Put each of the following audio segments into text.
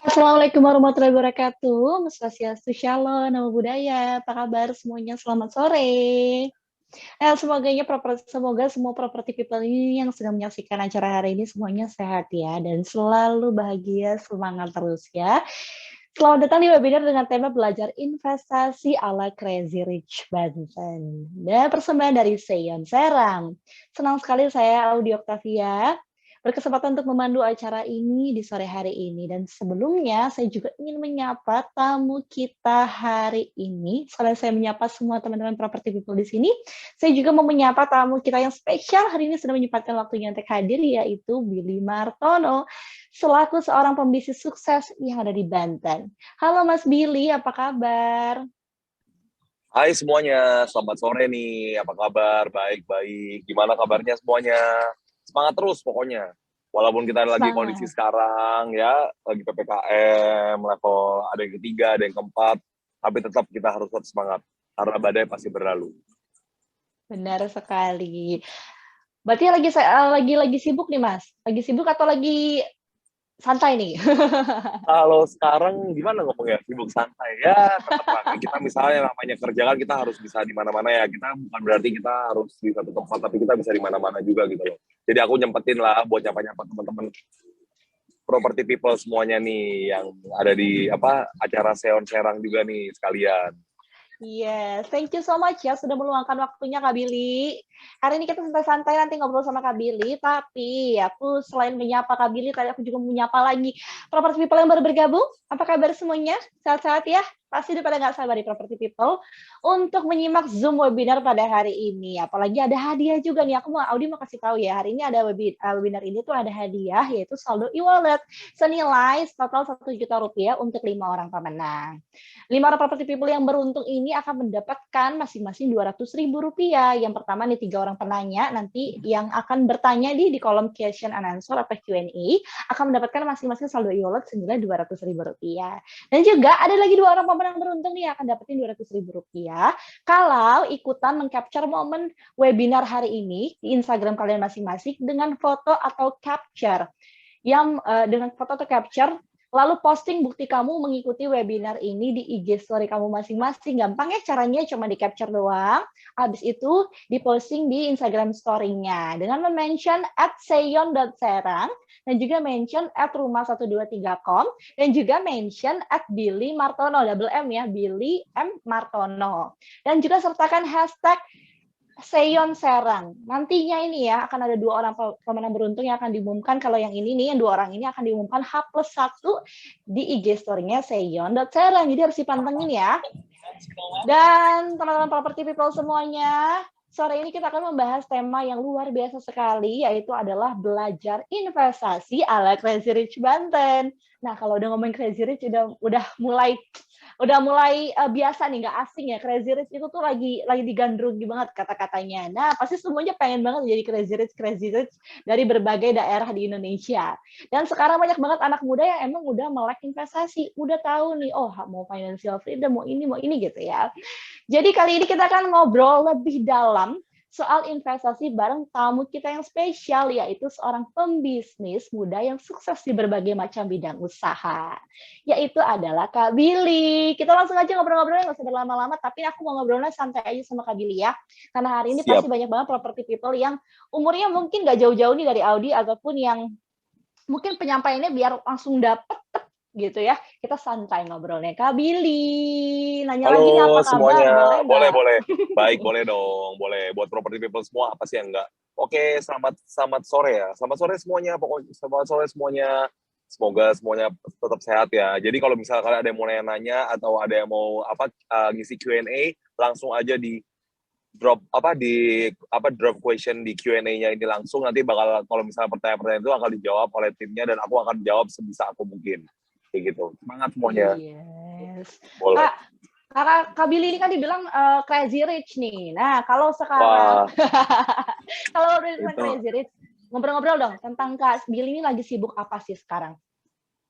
Assalamualaikum warahmatullahi wabarakatuh. Swastiastu, Shalom, Namo Buddhaya. Apa kabar semuanya? Selamat sore. Semoga semua property people ini yang sedang menyaksikan acara hari ini semuanya sehat ya dan selalu bahagia, semangat terus ya. Selamat datang di webinar dengan tema belajar investasi ala Crazy Rich Banten. Dan persembahan dari Seyon Serang. Senang sekali saya Audi Octavia berkesempatan untuk memandu acara ini di sore hari ini. Dan sebelumnya saya juga ingin menyapa tamu kita hari ini. Sekalian saya menyapa semua teman-teman property people di sini. Saya juga mau menyapa tamu kita yang spesial hari ini sudah menyempatkan waktunya untuk hadir, yaitu Billy Martono, selaku seorang pembisnis sukses yang ada di Banten. Halo Mas Billy, apa kabar? Hai semuanya, selamat sore nih. Apa kabar? Baik-baik. Gimana kabarnya semuanya? Semangat terus pokoknya. Walaupun kita lagi kondisi sekarang ya, lagi PPKM, level ada yang ketiga, ada yang keempat, tapi tetap kita harus tetap semangat. Karena badai pasti berlalu. Benar sekali. Berarti lagi sibuk nih Mas? Lagi sibuk atau lagi santai nih? Kalau sekarang gimana ngomongnya? Sibuk santai ya, tetap lah. Kita misalnya namanya kerja kan kita harus bisa di mana-mana ya. Kita bukan berarti kita harus di satu tempat, tapi kita bisa di mana-mana juga gitu loh. Jadi aku nyempetin lah buat nyapa-nyapa teman-teman property people semuanya nih yang ada di acara Seon Serang juga nih sekalian. Yes, thank you so much ya sudah meluangkan waktunya Kak Billy. Hari ini kita santai-santai nanti ngobrol sama Kak Billy, tapi aku selain menyapa Kak Billy, tadi aku juga menyapa lagi property people yang baru bergabung. Apa kabar semuanya? Sehat-sehat ya? Pasti udah pada nggak sabar di property people untuk menyimak Zoom webinar pada hari ini. Apalagi ada hadiah juga nih. Audi mau kasih tahu ya, hari ini ada webinar ini tuh ada hadiah, yaitu saldo e-wallet senilai total Rp1.000.000 untuk 5 orang pemenang. 5 orang property people yang beruntung ini akan mendapatkan masing-masing Rp200.000. Yang pertama nih 3 orang penanya, nanti yang akan bertanya di kolom question and answer atau Q&A akan mendapatkan masing-masing saldo e-wallet senilai Rp200.000. Dan juga ada lagi 2 orang pemenang beruntung nih akan dapetin Rp200.000 kalau ikutan mengcapture momen webinar hari ini di Instagram kalian masing-masing dengan foto atau capture lalu posting bukti kamu mengikuti webinar ini di IG story kamu masing-masing. Gampang ya caranya, cuma di capture doang. Habis itu diposting di Instagram story-nya dengan mention @seyon.serang dan juga mention @rumah123com dan juga mention @Billy Martono, double M ya, Billy M Martono. Dan juga sertakan hashtag Seyon Serang. Nantinya ini ya akan ada 2 orang pemenang beruntung yang akan diumumkan. Kalau yang ini nih, yang 2 orang ini akan diumumkan H+1 di IG story-nya Seyon.serang. Jadi harus dipantengin ya. Dan teman-teman property people semuanya, sore ini kita akan membahas tema yang luar biasa sekali, yaitu adalah belajar investasi ala Crazy Rich Banten. Nah, kalau udah ngomongin Crazy Rich udah mulai biasa nih, nggak asing ya. Crazy Rich itu tuh lagi digandrungi banget kata-katanya. Nah, pasti semuanya pengen banget jadi Crazy Rich dari berbagai daerah di Indonesia. Dan sekarang banyak banget anak muda yang emang udah melek investasi, udah tahu nih, oh mau financial freedom, mau ini gitu ya. Jadi kali ini kita akan ngobrol lebih dalam soal investasi bareng tamu kita yang spesial, yaitu seorang pembisnis muda yang sukses di berbagai macam bidang usaha, yaitu adalah Kak Billy. Kita langsung aja ngobrol-ngobrolnya, nggak usah berlama-lama, tapi aku mau ngobrolnya santai aja sama Kak Billy ya, karena hari ini pasti banyak banget property people yang umurnya mungkin nggak jauh-jauh nih dari Audi, ataupun yang mungkin penyampaiannya biar langsung dapet gitu ya. Kita santai ngobrolnya. Kak Billy, nanya Halo lagi nih apa kabar? semuanya, Boleh. Baik, boleh dong, boleh. Buat property people semua, apa sih yang enggak? Oke, selamat sore ya. Selamat sore semuanya, pokoknya selamat sore semuanya. Semoga semuanya tetap sehat ya. Jadi kalau misalkan ada yang mau nanya atau ada yang mau ngisi Q&A, langsung aja di drop drop question di Q&A-nya ini langsung. Nanti bakal kalau misalnya pertanyaan-pertanyaan itu akan dijawab oleh timnya dan aku akan jawab sebisa aku mungkin. Kayak gitu. Semangat semuanya. Yes. Boleh. Kak Billy ini kan dibilang Crazy Rich nih. Nah, kalau sekarang kalau udah Crazy Rich, ngobrol-ngobrol dong tentang Kak Billy ini lagi sibuk apa sih sekarang?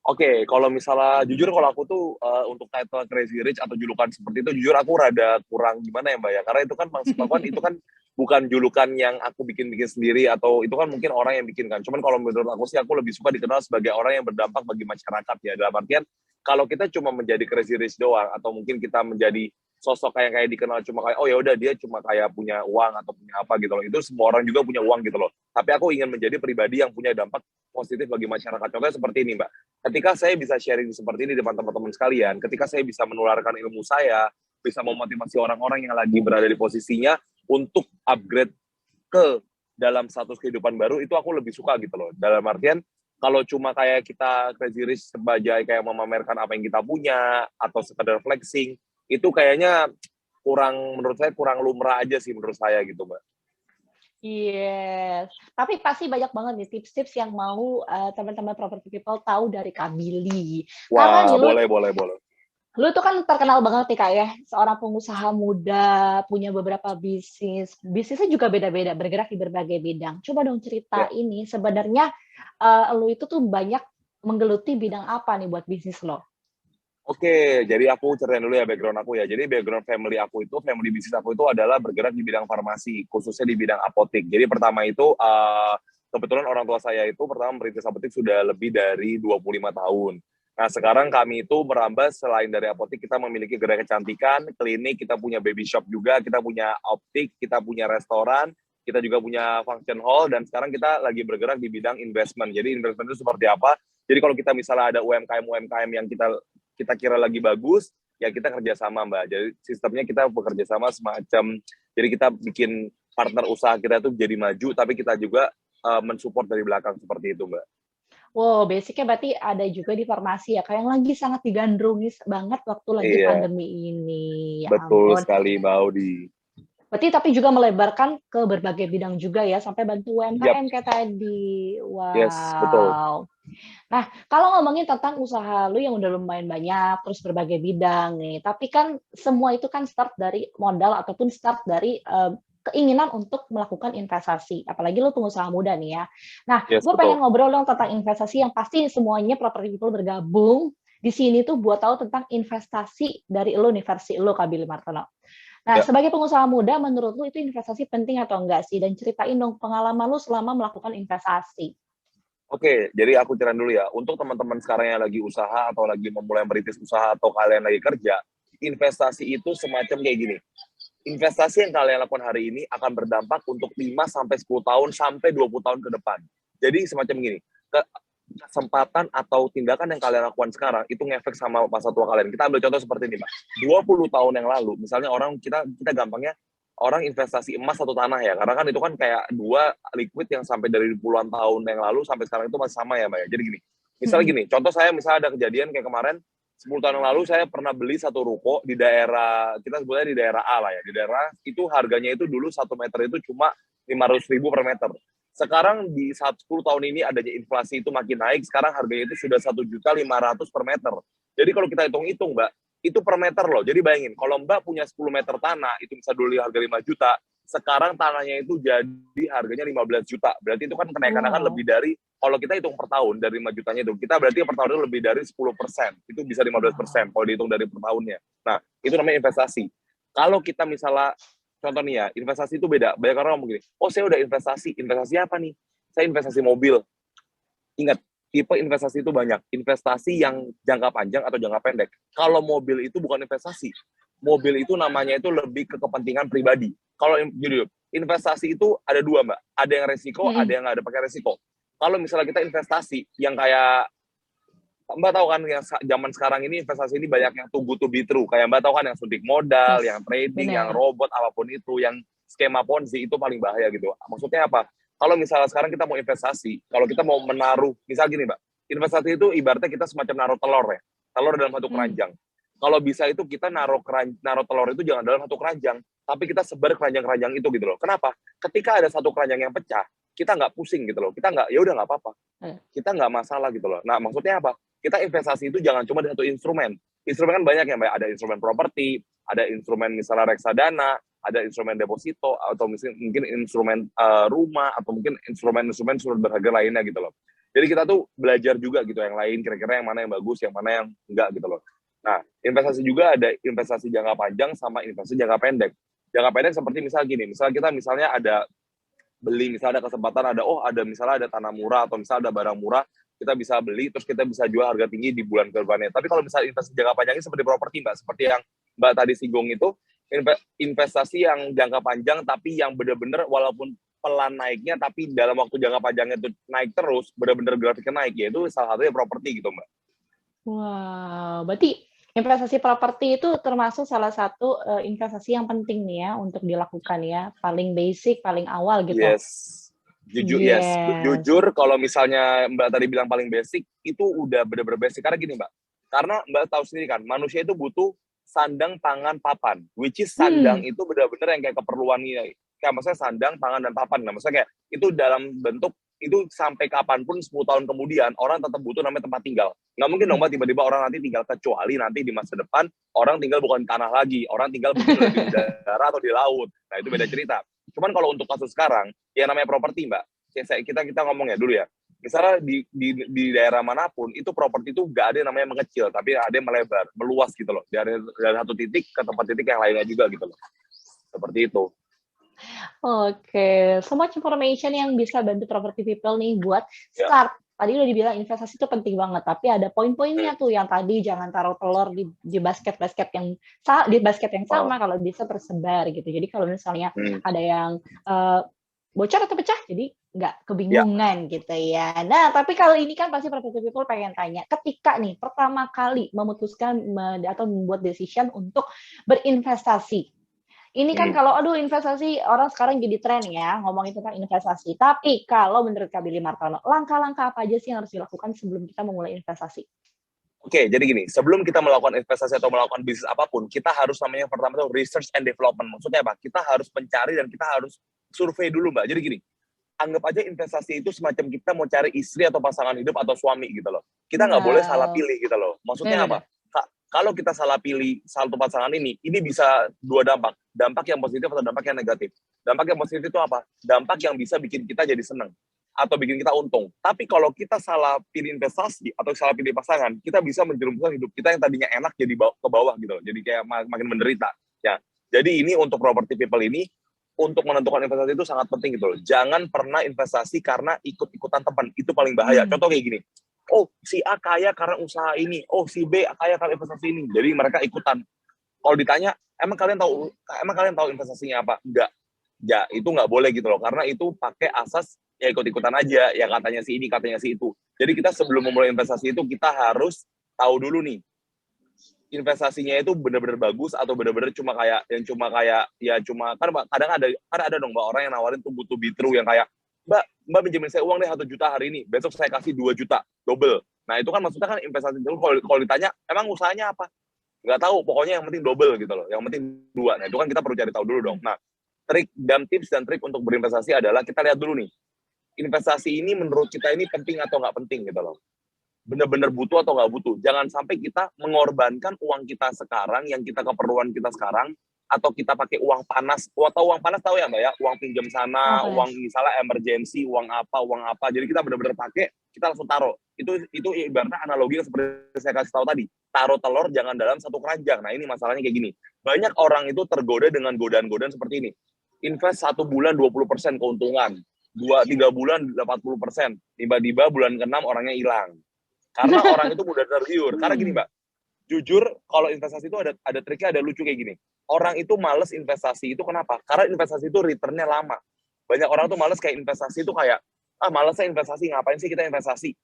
Oke, kalau misalnya jujur kalau aku tuh untuk title Crazy Rich atau julukan seperti itu jujur aku rada kurang gimana ya Mbak ya. Karena itu kan Bang Sipakuan itu kan bukan julukan yang aku bikin-bikin sendiri, atau itu kan mungkin orang yang bikin kan. Cuman kalau menurut aku sih, aku lebih suka dikenal sebagai orang yang berdampak bagi masyarakat ya. Dalam artian, kalau kita cuma menjadi crazy rich doang, atau mungkin kita menjadi sosok kayak dikenal cuma kayak, oh ya udah dia cuma kayak punya uang atau punya apa gitu loh. Itu semua orang juga punya uang gitu loh. Tapi aku ingin menjadi pribadi yang punya dampak positif bagi masyarakat. Contohnya seperti ini, Mbak. Ketika saya bisa sharing seperti ini di depan teman-teman sekalian, ketika saya bisa menularkan ilmu saya, bisa memotivasi orang-orang yang lagi berada di posisinya untuk upgrade ke dalam status kehidupan baru, itu aku lebih suka gitu loh. Dalam artian, kalau cuma kayak kita crazy rich sebagai kayak memamerkan apa yang kita punya, atau sekedar flexing, itu kayaknya menurut saya kurang lumrah aja sih menurut saya gitu, Mbak. Yes, tapi pasti banyak banget nih tips-tips yang mau, teman-teman property people tahu dari Kak Billy. Karena Wah, nih boleh, boleh, boleh. lu tuh kan terkenal banget nih Kak ya, seorang pengusaha muda, punya beberapa bisnis, bisnisnya juga beda-beda, bergerak di berbagai bidang. Coba dong Ya. ceritain nih sebenarnya, lu itu tuh banyak menggeluti bidang apa nih buat bisnis lo? Oke, jadi aku ceritain dulu ya background aku ya. Jadi background family bisnis aku itu adalah bergerak di bidang farmasi, khususnya di bidang apotik. Jadi pertama itu, kebetulan orang tua saya itu pertama merintis apotik sudah lebih dari 25 tahun. Nah, sekarang kami itu merambah selain dari apotik, kita memiliki gerai kecantikan, klinik, kita punya baby shop juga, kita punya optik, kita punya restoran, kita juga punya function hall, dan sekarang kita lagi bergerak di bidang investment. Jadi investment itu seperti apa? Jadi kalau kita misalnya ada UMKM yang kita kira lagi bagus, ya kita kerjasama, Mbak. Jadi sistemnya kita bekerja sama semacam, jadi kita bikin partner usaha kita itu jadi maju, tapi kita juga mensupport dari belakang seperti itu, Mbak. Wow, basic-nya berarti ada juga di farmasi ya, Kak, yang lagi sangat digandrungi banget waktu lagi Iya, pandemi ini, ya betul ampun. sekali, Mbak Audi. Berarti tapi juga melebarkan ke berbagai bidang juga ya, sampai bantu Yap, UMKM kayak tadi. yes, betul. Wow. Nah, kalau ngomongin tentang usaha lu yang udah lumayan banyak, terus berbagai bidang nih, tapi kan semua itu kan start dari modal ataupun start dari, keinginan untuk melakukan investasi, apalagi lu pengusaha muda nih ya. Nah, Yes, gue pengen betul. ngobrol dong tentang investasi yang pasti semuanya property people bergabung di sini tuh buat tahu tentang investasi dari lu nih, versi lu, Kak Billy Martono. Nah, Ya. sebagai pengusaha muda, menurut lu itu investasi penting atau enggak sih? Dan ceritain dong pengalaman lu selama melakukan investasi. Oke, jadi aku ceritain dulu ya. Untuk teman-teman sekarang yang lagi usaha atau lagi memulai merintis usaha atau kalian lagi kerja, investasi itu semacam kayak gini. Investasi yang kalian lakukan hari ini akan berdampak untuk 5 sampai 10 tahun sampai 20 tahun ke depan. Jadi semacam gini, kesempatan atau tindakan yang kalian lakukan sekarang itu ngefek sama masa tua kalian. Kita ambil contoh seperti ini, Pak. 20 tahun yang lalu, misalnya kita gampangnya orang investasi emas atau tanah ya, karena kan itu kan kayak dua liquid yang sampai dari puluhan tahun yang lalu sampai sekarang itu masih sama ya, Mbak ya. Jadi gini, misalnya Mhm. gini, contoh saya misalnya ada kejadian kayak kemarin 10 tahun yang lalu saya pernah beli satu ruko di daerah, kita sebutnya di daerah A lah ya, di daerah itu harganya itu dulu 1 meter itu cuma 500.000 per meter. Sekarang di 10 tahun ini adanya inflasi itu makin naik, sekarang harganya itu sudah 1.500.000 per meter. Jadi kalau kita hitung-hitung, Mbak, itu per meter loh. Jadi bayangin, kalau Mbak punya 10 meter tanah, itu bisa dulu harga 5 juta, sekarang tanahnya itu jadi harganya 15 juta. Berarti itu kan kenaikan akan Wow. lebih dari, kalau kita hitung per tahun dari 5 jutanya itu, kita berarti per tahun itu lebih dari 10%. Itu bisa 15% Wow. kalau dihitung dari per tahunnya. Nah, itu namanya investasi. Kalau kita misalnya, contoh nih ya, investasi itu beda. Banyak orang ngomong gini, oh saya udah investasi. Investasi apa nih? Saya investasi mobil. Ingat, tipe investasi itu banyak. Investasi yang jangka panjang atau jangka pendek. Kalau mobil itu bukan investasi. Mobil itu namanya itu lebih ke kepentingan pribadi. Kalau jadi investasi itu ada dua, Mbak. Ada yang resiko, ada Mhm. yang nggak ada pakai resiko. Kalau misalnya kita investasi yang kayak Mbak tahu kan yang zaman sekarang ini investasi ini banyak yang too good to be true. Kayak Mbak tahu kan yang suntik modal, yang Yes, trading, yang benar. robot, apapun itu, yang skema Ponzi itu paling bahaya gitu. Maksudnya apa? Kalau misalnya sekarang kita mau investasi, kalau kita mau menaruh, misal gini Mbak, investasi itu ibaratnya kita semacam naruh telur ya. Telur dalam satu Mmm. keranjang. Kalau bisa itu kita naruh telur itu jangan dalam satu keranjang, tapi kita sebar keranjang-keranjang itu gitu loh. Kenapa? Ketika ada satu keranjang yang pecah, kita nggak pusing gitu loh. Kita nggak, ya udah nggak apa-apa, Eh. kita nggak masalah gitu loh. Nah, maksudnya apa? Kita investasi itu jangan cuma di satu instrumen. Instrumen kan banyak ya, Mbak. Ada instrumen properti, ada instrumen misalnya reksadana, ada instrumen deposito, atau mungkin instrumen rumah, atau mungkin instrumen-instrumen surat berharga lainnya gitu loh. Jadi kita tuh belajar juga gitu yang lain, kira-kira yang mana yang bagus, yang mana yang enggak gitu loh. Nah, investasi juga ada investasi jangka panjang sama investasi jangka pendek. Jangka pendek seperti misal gini, misal kita misalnya ada beli, misalnya ada kesempatan, ada misalnya ada tanah murah atau misalnya ada barang murah, kita bisa beli terus kita bisa jual harga tinggi di bulan ke depannya. Tapi kalau misalnya investasi jangka panjangnya seperti properti, Mbak, seperti yang Mbak tadi singgung itu, investasi yang jangka panjang tapi yang benar-benar walaupun pelan naiknya tapi dalam waktu jangka panjangnya itu naik terus, benar-benar grafiknya naik, ya itu salah satunya properti gitu, Mbak. Wow, berarti investasi properti itu termasuk salah satu, investasi yang penting nih ya untuk dilakukan ya, paling basic, paling awal gitu? Yes. Yes. Jujur kalau misalnya Mbak tadi bilang paling basic, itu udah bener-bener basic. Karena gini, Mbak, karena Mbak tahu sendiri kan, manusia itu butuh sandang, pangan, papan. Which is sandang Hmm, itu bener-bener yang kayak keperluan ini. Kayak maksudnya sandang, pangan, dan papan. Nah, maksudnya kayak itu dalam bentuk itu sampai kapanpun 10 tahun kemudian orang tetap butuh namanya tempat tinggal. Nggak mungkin dong, Mbak, tiba-tiba orang nanti tinggal, kecuali nanti di masa depan orang tinggal bukan di tanah lagi, orang tinggal mungkin udah di udara atau di laut. Nah, itu beda cerita. Cuman kalau untuk kasus sekarang, yang namanya properti, Mbak, kita ngomong ya dulu ya. Misalnya di daerah manapun itu properti itu nggak ada yang namanya mengecil, tapi ada yang melebar, meluas gitu loh. Dari satu titik ke tempat titik yang lainnya juga gitu loh. Seperti itu. oke. So much information yang bisa bantu property people nih buat Ya. start. Tadi udah dibilang investasi itu penting banget, tapi ada poin-poinnya tuh yang tadi jangan taruh telur di basket-basket yang di basket yang Oh. sama kalau bisa tersebar gitu. Jadi kalau misalnya Hmm. ada yang bocor atau pecah, jadi nggak Ya. kebingungan gitu ya. Nah, tapi kalau ini kan pasti property people pengen tanya, ketika nih pertama kali memutuskan atau membuat decision untuk berinvestasi, ini kan kalau aduh investasi orang sekarang jadi tren ya, ngomongin tentang investasi. Tapi kalau menurut Kak Billy Martono, langkah-langkah apa aja sih yang harus dilakukan sebelum kita memulai investasi? Oke, jadi gini, sebelum kita melakukan investasi atau melakukan bisnis apapun, kita harus namanya yang pertama itu research and development. Maksudnya apa? Kita harus mencari dan kita harus survei dulu, Mbak. Jadi gini, anggap aja investasi itu semacam kita mau cari istri atau pasangan hidup atau suami gitu loh. Kita nggak boleh salah Wow, pilih gitu loh. Maksudnya apa? benar-benar. Kalau kita salah pilih satu pasangan ini bisa dua dampak. Dampak yang positif atau dampak yang negatif. Dampak yang positif itu apa? Dampak yang bisa bikin kita jadi seneng atau bikin kita untung. Tapi kalau kita salah pilih investasi atau salah pilih pasangan, kita bisa menjerumuskan hidup kita yang tadinya enak jadi ke bawah gitu loh. Jadi kayak makin menderita. Ya. Jadi ini untuk property people ini, untuk menentukan investasi itu sangat penting gitu loh. Jangan pernah investasi karena ikut-ikutan teman. Itu paling bahaya. Contoh kayak gini. Oh, si A kaya karena usaha ini. Oh, si B kaya karena investasi ini. Jadi mereka ikutan. Kalau ditanya, emang kalian tahu investasinya apa? Enggak. Ya, itu nggak boleh gitu loh. Karena itu pakai asas ya ikut-ikutan aja. Ya katanya si ini, katanya si itu. Jadi kita sebelum memulai investasi itu, kita harus tahu dulu nih, investasinya itu benar-benar bagus atau benar-benar cuma kayak kan kadang ada dong, Mbak, orang yang nawarin tuh butuh bitru yang kayak Mbak pinjemin saya uang deh 1 juta hari ini, besok saya kasih 2 juta double. Nah itu kan maksudnya kan investasi dulu. Kalau ditanya emang usahanya apa, nggak tahu, pokoknya yang penting double gitu loh, yang penting 2. Nah itu kan kita perlu cari tahu dulu dong. Nah, tips dan trik untuk berinvestasi adalah kita lihat dulu nih, investasi ini menurut kita ini penting atau nggak penting gitu loh, benar-benar butuh atau nggak butuh. Jangan sampai kita mengorbankan uang kita sekarang, yang kita keperluan kita sekarang, atau kita pakai uang panas. Uang panas tahu ya, Mbak ya? Uang pinjam Uang sana, panas. uang misalnya emergency, uang apa. Jadi kita benar-benar pakai, kita langsung taruh. Itu ibaratnya analogi yang seperti saya kasih tahu tadi. Taruh telur jangan dalam satu keranjang. Nah ini masalahnya kayak gini. Banyak orang itu tergoda dengan godaan-godaan seperti ini. Invest 1 bulan 20% keuntungan. 2-3 bulan 80%. Tiba-tiba bulan ke-6 orangnya hilang. Karena orang itu mudah tergiur. Karena gini, Mbak, jujur kalau investasi itu ada triknya, ada lucu kayak gini. Orang itu males investasi itu kenapa? Karena investasi itu returnnya lama. Banyak orang tuh males kayak investasi itu kayak, malesnya investasi, ngapain sih kita investasi?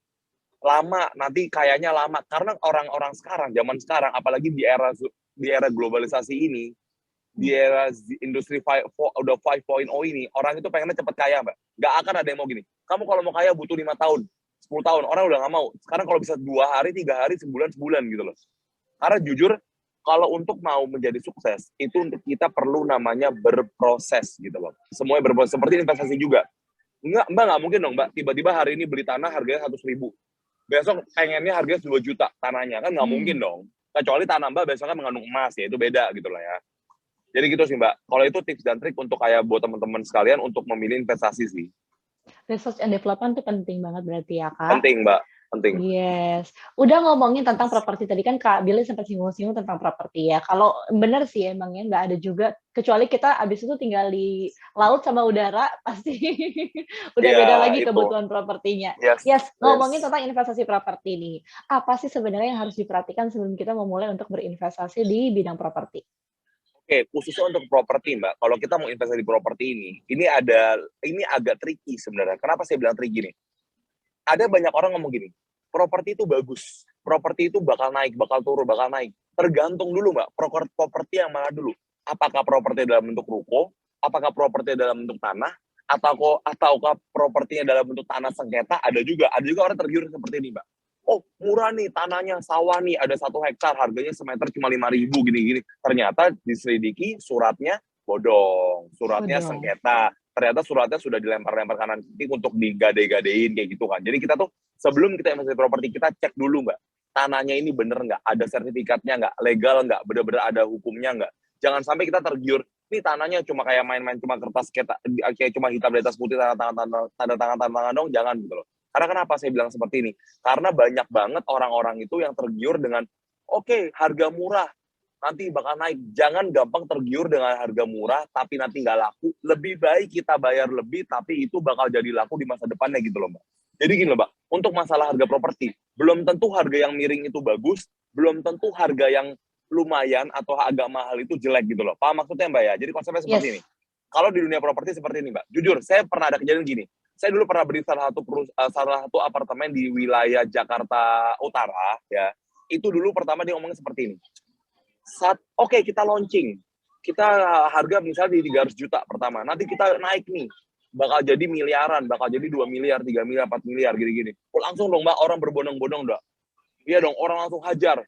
Lama, nanti kayaknya lama. Karena orang-orang sekarang, zaman sekarang, apalagi di era globalisasi ini, di era industri udah 5.0 ini, orang itu pengennya cepet kaya, Mbak. Nggak akan ada yang mau gini. Kamu kalau mau kaya butuh 5 tahun. 10 tahun, orang udah nggak mau. Sekarang kalau bisa 2 hari, 3 hari, sebulan gitu loh. Karena jujur, kalau untuk mau menjadi sukses, itu untuk kita perlu namanya berproses gitu loh. Semuanya berproses, seperti investasi juga. Mbak nggak mungkin dong, Mbak, tiba-tiba hari ini beli tanah harganya 100.000. Besok pengennya harganya 2 juta tanahnya, kan nggak mungkin dong. Kecuali tanah Mbak besoknya mengandung emas, ya itu beda gitu lah ya. Jadi gitu sih, Mbak. Kalau itu tips dan trik untuk kayak buat teman-teman sekalian untuk memilih investasi sih. Research and development itu penting banget berarti ya, Kak? Penting, Mbak. penting. Yes. Udah ngomongin tentang properti tadi kan Kak Billy sempat singgung-singgung tentang properti ya. Kalau bener sih emangnya nggak ada juga, kecuali kita abis itu tinggal di laut sama udara, pasti udah Iya, beda lagi itu. kebutuhan propertinya. Yes, Yes, yes. ngomongin tentang investasi properti nih. Apa sih sebenarnya yang harus diperhatikan sebelum kita memulai untuk berinvestasi di bidang properti? Oke, khususnya untuk properti, Mbak. Kalau kita mau investasi di properti ini agak tricky sebenarnya. Kenapa saya bilang tricky nih? Ada banyak orang ngomong gini, properti itu bagus, properti itu bakal naik, bakal turun, bakal naik. Tergantung dulu, Mbak, properti yang mana dulu. Apakah properti dalam bentuk ruko, apakah properti dalam bentuk tanah, ataukah propertinya dalam bentuk tanah sengketa, ada juga orang tergiur seperti ini, Mbak. Oh, murah nih tanahnya, sawah nih, ada 1 hektar, harganya semeter cuma 5.000 gini-gini. Ternyata diselidiki suratnya bodong, suratnya Bodong. sengketa, ternyata suratnya sudah dilempar-lempar kanan kiri untuk digade-gadein kayak gitu kan. Jadi kita tuh sebelum kita investasi properti, kita cek dulu, Mbak. Tanahnya ini bener nggak? Ada sertifikatnya nggak? Legal nggak? Bener-bener ada hukumnya nggak? Jangan sampai kita tergiur, nih tanahnya cuma kayak main-main, cuma kertas kayak cuma hitam di atas putih, tanda tangan dong, jangan gitu loh. Karena kenapa saya bilang seperti ini? Karena banyak banget orang-orang itu yang tergiur dengan, oke, harga murah, nanti bakal naik. Jangan gampang tergiur dengan harga murah, tapi nanti nggak laku. Lebih baik kita bayar lebih, tapi itu bakal jadi laku di masa depannya gitu loh, Mbak. Jadi gini loh, Mbak, untuk masalah harga properti, belum tentu harga yang miring itu bagus, belum tentu harga yang lumayan atau agak mahal itu jelek gitu loh. Paham maksudnya, Mbak ya? Jadi konsepnya seperti ini. Yes. Kalau di dunia properti seperti ini, Mbak. Jujur, saya pernah ada kejadian gini. Saya dulu pernah beli salah satu apartemen di wilayah Jakarta Utara, ya. Itu dulu pertama dia ngomongnya seperti ini. Oke, kita launching. Kita harga misalnya di 300 juta pertama. Nanti kita naik nih. Bakal jadi miliaran, bakal jadi 2 miliar, 3 miliar, 4 miliar, gini-gini. Oh, langsung dong, Mbak, orang berbondong-bondong, Mbak. Iya dong, orang langsung hajar.